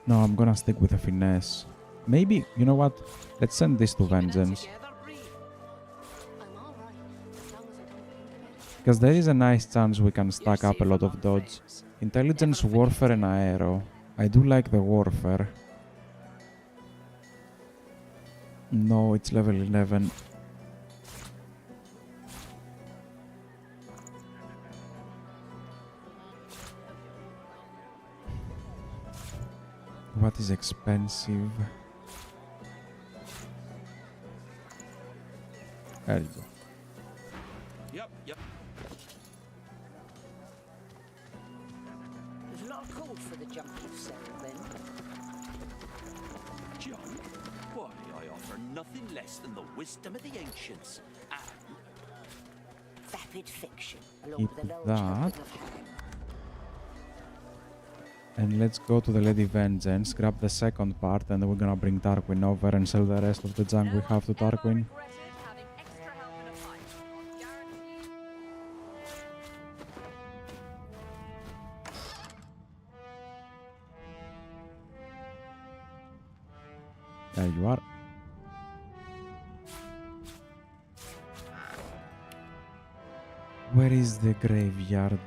No, I'm gonna stick with the Finesse. Maybe, you know what? Let's send this to Vengeance. Because there is a nice chance we can stack up a lot of dodge. Intelligence, Warfare and Aero. I do like the Warfare. No, it's level 11. What is expensive? There you go. Yep. There's not a code for the junk you've settled then. Junk? Why, I offer nothing less than the wisdom of the ancients. And Vapid fiction, along Keep with a large that. helping of ham. And let's go to the Lady Vengeance, grab the second part, and then we're gonna bring Tarquin over and sell the rest of the junk we have to Tarquin. There you are. Where is the graveyard?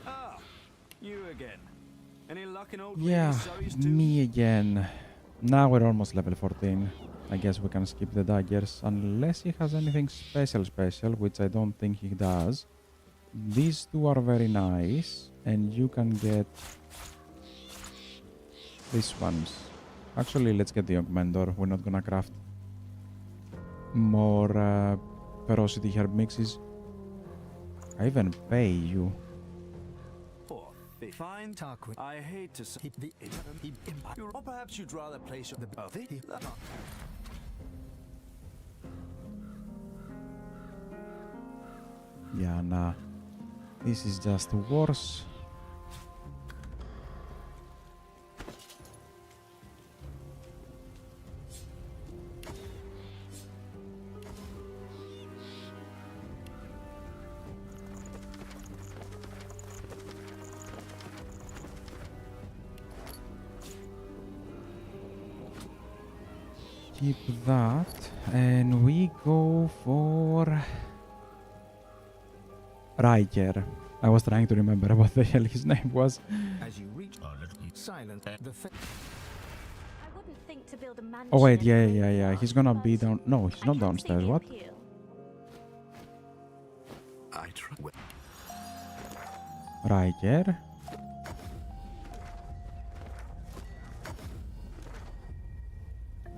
Ah, you again. Any luck in old Yeah, Lady Zoe's too? me again. Now we're almost level 14. I guess we can skip the daggers unless he has anything special, which I don't think he does. These two are very nice, and you can get these ones. Actually, let's get the Augmentor. We're not gonna craft more ferocity herb mixes. I even pay you. Fine, Tarquin. I hate to say or perhaps you'd rather place your Yeah, nah. This is just worse. Keep that, and we go for Riker. I was trying to remember what the hell his name was. As you reach silent, the I wouldn't think to build a mansion. Oh wait, yeah. anywhere He's far, gonna but be down. No, he's I not can see downstairs. the What? appeal. I try. Riker.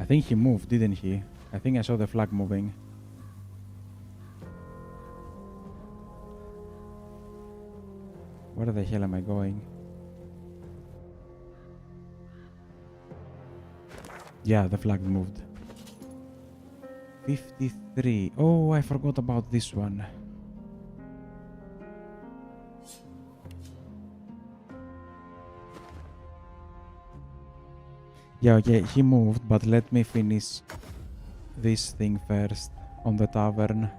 I think he moved, didn't he? I think I saw the flag moving. Where the hell am I going? Yeah, the flag moved. 53. Oh, I forgot about this one. Yeah, okay, he moved, but let me finish this thing first on the tavern.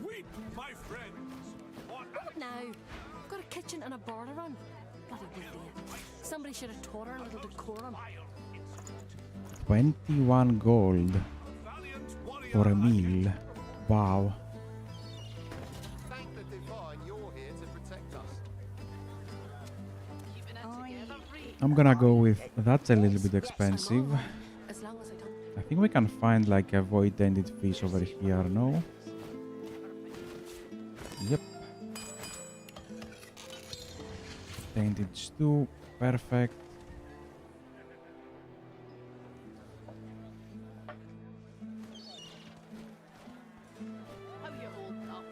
Weep, my friends. What now? Got a kitchen and a bar to run. Bloody idiot. Somebody should have taught her a little decorum. 21 gold for a meal. Wow. Thank the divine you're here to protect us. Keeping it together, Bree. I'm gonna go with that's a little bit expensive. As long as I don't. I think we can find like a void-ended fish over here, no? Yep. Tainted stew, perfect. How you holding up?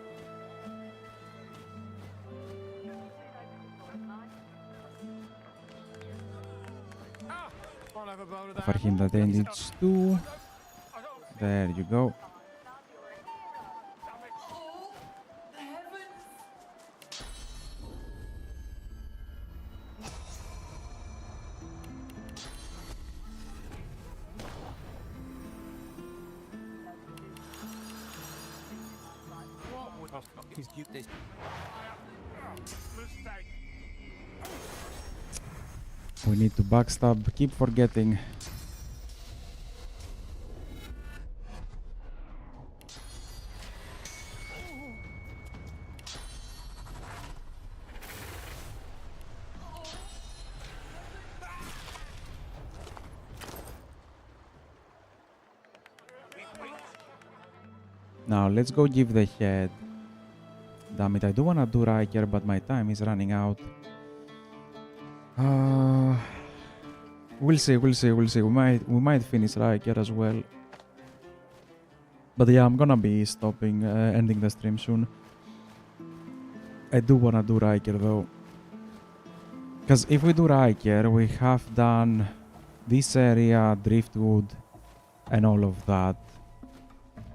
I'll have a bowl of For him the tainted stew. There you go. He's this. We need to backstab. Keep forgetting. Now let's go give the head. Damn it, I do wanna do Riker, but my time is running out. We'll see. We might finish Riker as well. But yeah, I'm gonna be stopping, ending the stream soon. I do wanna do Riker though. Because if we do Riker, we have done this area, Driftwood, and all of that.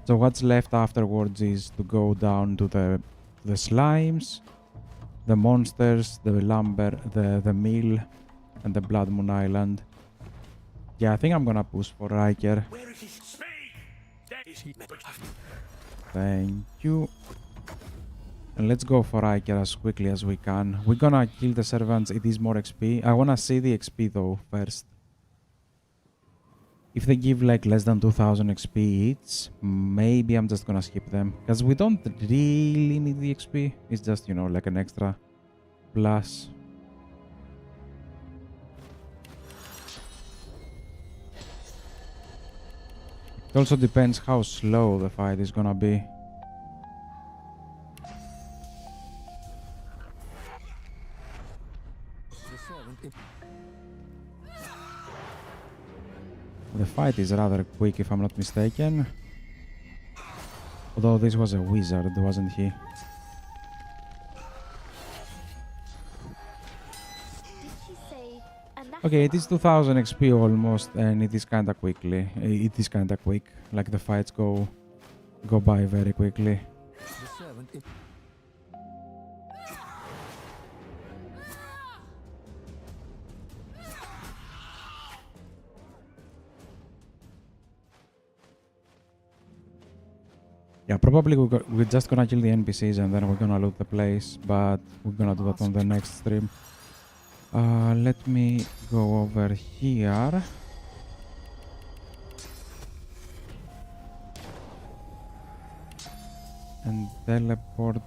So what's left afterwards is to go down to the slimes, the monsters, the lumber, the mill, and the Blood Moon Island. Yeah, I think I'm gonna push for Riker. Where is his speed? Thank you. And let's go for Riker as quickly as we can. We're gonna kill the servants, it is more XP. I wanna see the XP though first. If they give like less than 2000 XP each, maybe I'm just gonna skip them. Because we don't really need the XP. It's just, you know, like an extra plus. It also depends how slow the fight is gonna be. The fight is rather quick if I'm not mistaken. Although this was a wizard, wasn't he? Okay, it is 2000 XP almost, and it is kinda quickly. It is kinda quick. Like the fights go by very quickly. Yeah, probably we're just gonna kill the NPCs and then we're gonna loot the place, but we're gonna do that on the next stream. Let me go over here. And teleport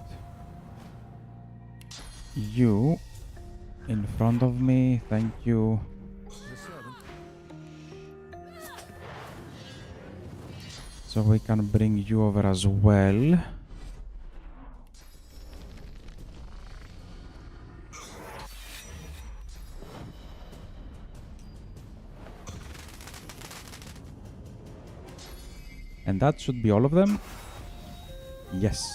you in front of me, thank you. So we can bring you over as well. And that should be all of them. Yes.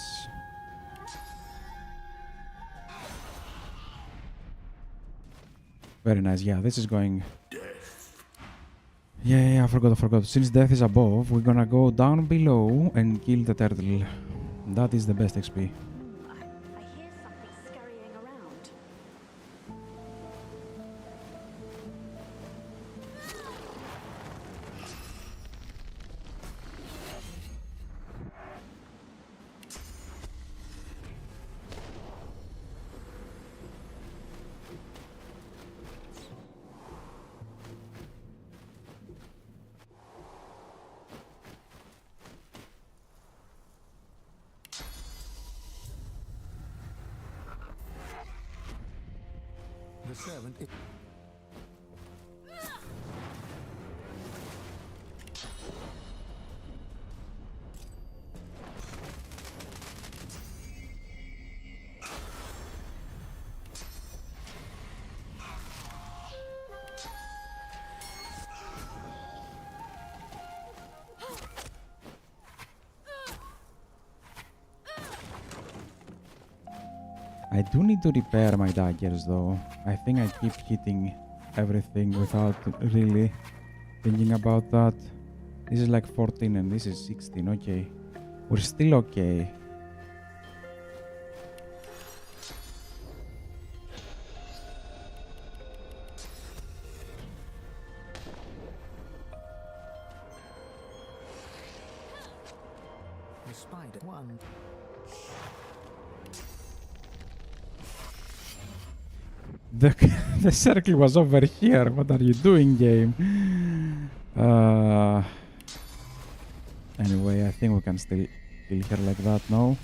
Very nice. Yeah, this is going... Yeah, I forgot. Since death is above, we're gonna go down below and kill the turtle. That is the best XP. a servant. I do need to repair my daggers though. I think I keep hitting everything without really thinking about that. This is like 14 and this is 16, okay. We're still okay. The spider one. The circle was over here. What are you doing, game? Anyway, I think we can still kill her like that now.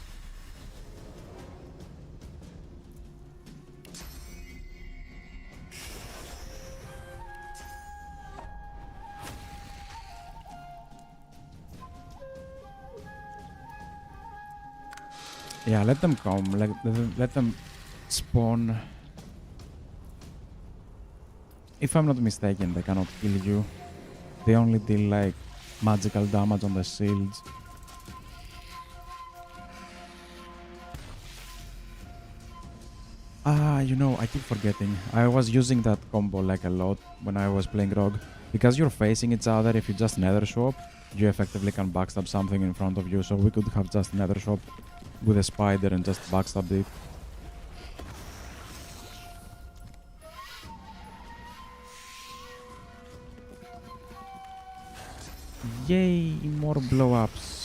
Yeah, let them come. Let them spawn. If I'm not mistaken, they cannot kill you. They only deal like magical damage on the shields. You know, I keep forgetting. I was using that combo like a lot when I was playing Rogue. Because you're facing each other, if you just nether swap, you effectively can backstab something in front of you. So we could have just nether swap with a spider and just backstab it. Yay, more blow-ups.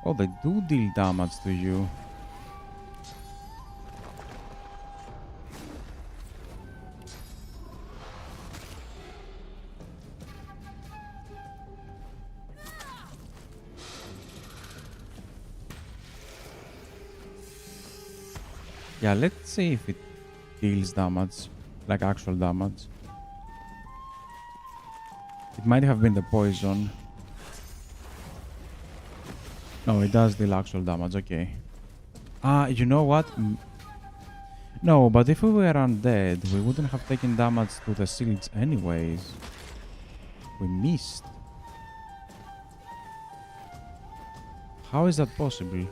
Oh, they do deal damage to you. Yeah, let's see if it deals damage, like actual damage. It might have been the poison. No, it does deal actual damage, okay. You know what? No, but if we were undead, we wouldn't have taken damage to the shields anyways. We missed. How is that possible?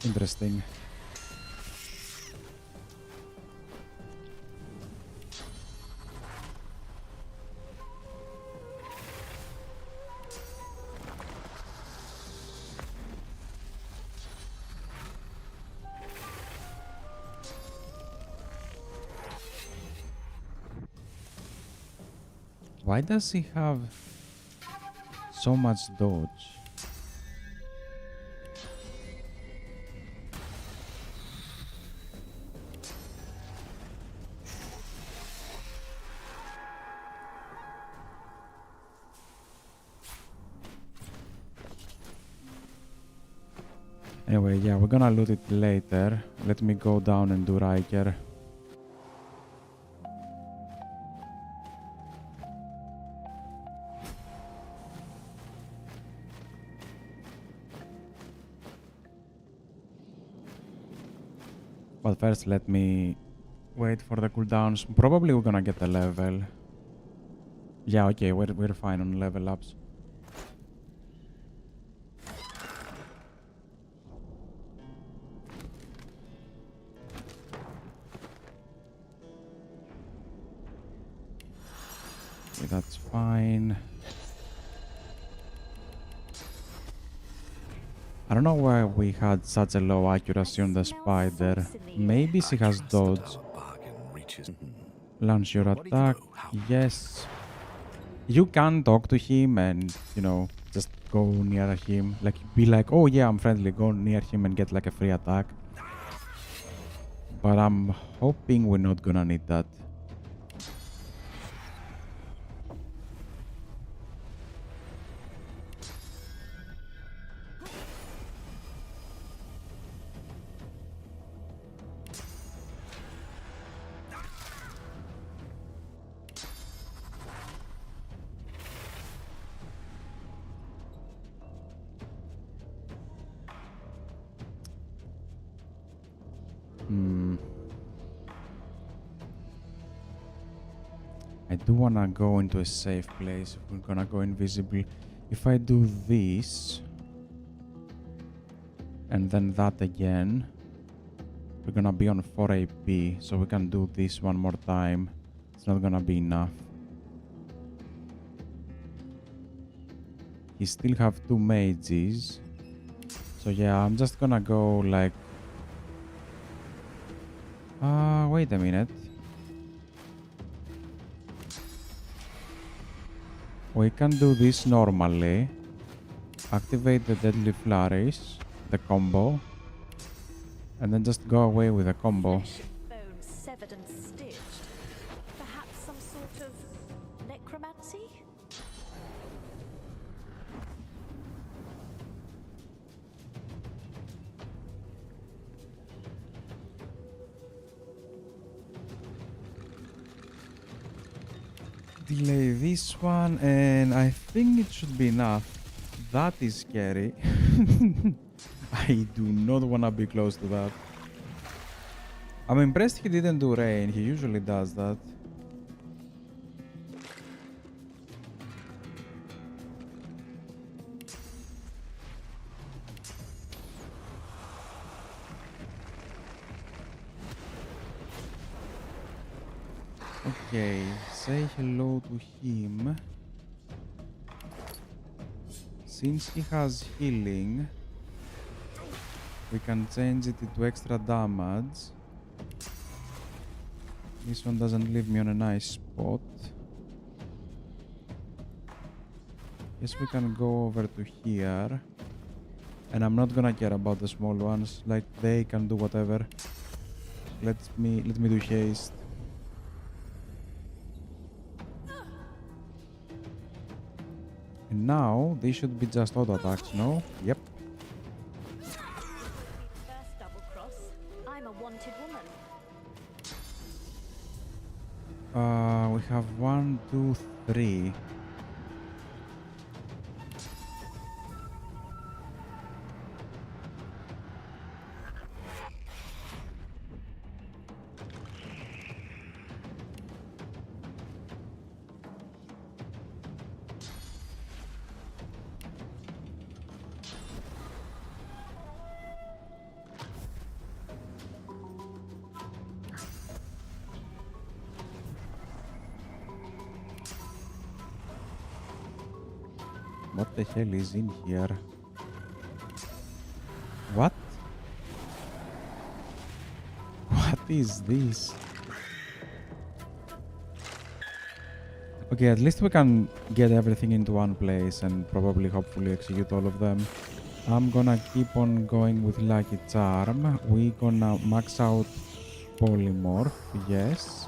Interesting. Why does he have so much dodge? Anyway, yeah, we're gonna loot it later. Let me go down and do Riker. But first, let me wait for the cooldowns. Probably we're gonna get a level. Yeah, okay, we're fine on level ups. Okay, that's fine. I don't know why we had such a low accuracy on the spider. Maybe she has dodge. Launch your attack. Yes. You can talk to him and, you know, just go near him. Like, be like, oh yeah, I'm friendly. Go near him and get like a free attack. But I'm hoping we're not gonna need that. I do wanna go into a safe place if we're gonna go invisible. If I do this and then that again, we're gonna be on 4 AP, so we can do this one more time. It's not gonna be enough. He still have 2 mages. So yeah, I'm just gonna go like... wait a minute. We can do this normally. Activate the deadly flurries, the combo, and then just go away with the combo. Bone severed and stitched. Perhaps some sort of necromancy? Delay this one, and I think it should be enough. That is scary. I do not want to be close to that. I'm impressed he didn't do rain. He usually does that. Okay, say hello to him. Since he has healing, we can change it into extra damage. This one doesn't leave me on a nice spot. Yes, we can go over to here. And I'm not gonna care about the small ones. Like, they can do whatever. Let me do haste. And now, these should be just auto attacks, no? Yep. First double cross. I'm a wanted woman. We have 1, 2, 3. What the hell is in here? What? What is this? Okay, at least we can get everything into one place and probably hopefully execute all of them. I'm gonna keep on going with Lucky Charm. We're gonna max out Polymorph, yes.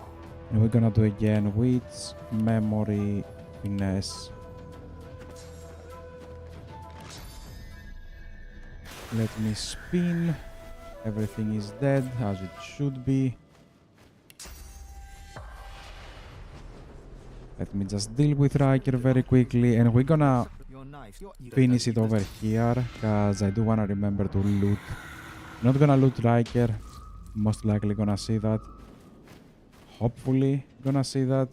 And we're gonna do again Witch, Memory, Finesse. Let me spin. Everything is dead as it should be. Let me just deal with Riker very quickly, and we're gonna finish it over here because I do wanna remember to loot. Not gonna loot Riker. Most likely gonna see that. Hopefully gonna see that.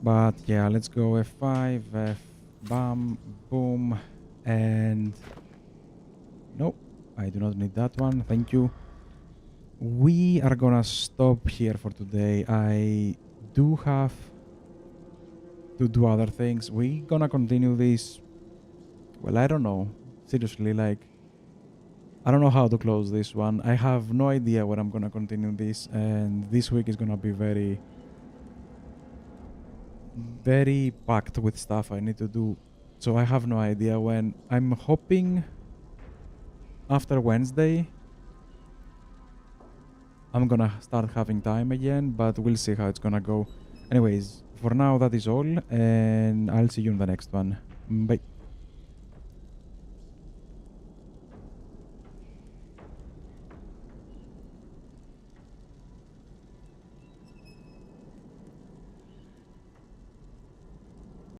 But yeah, let's go F5, F. Bam, boom, and nope, I do not need that one, thank you. we are gonna stop here for today. I do have to do other things. We gonna continue this. Well, I don't know. Seriously, like, I don't know how to close this one. I have no idea when I'm gonna continue this, and this week is gonna be very, very packed with stuff I need to do. So I have no idea when. I'm hoping after Wednesday I'm gonna start having time again, but we'll see how it's gonna go. Anyways, for now that is all, and I'll see you in the next one. Bye.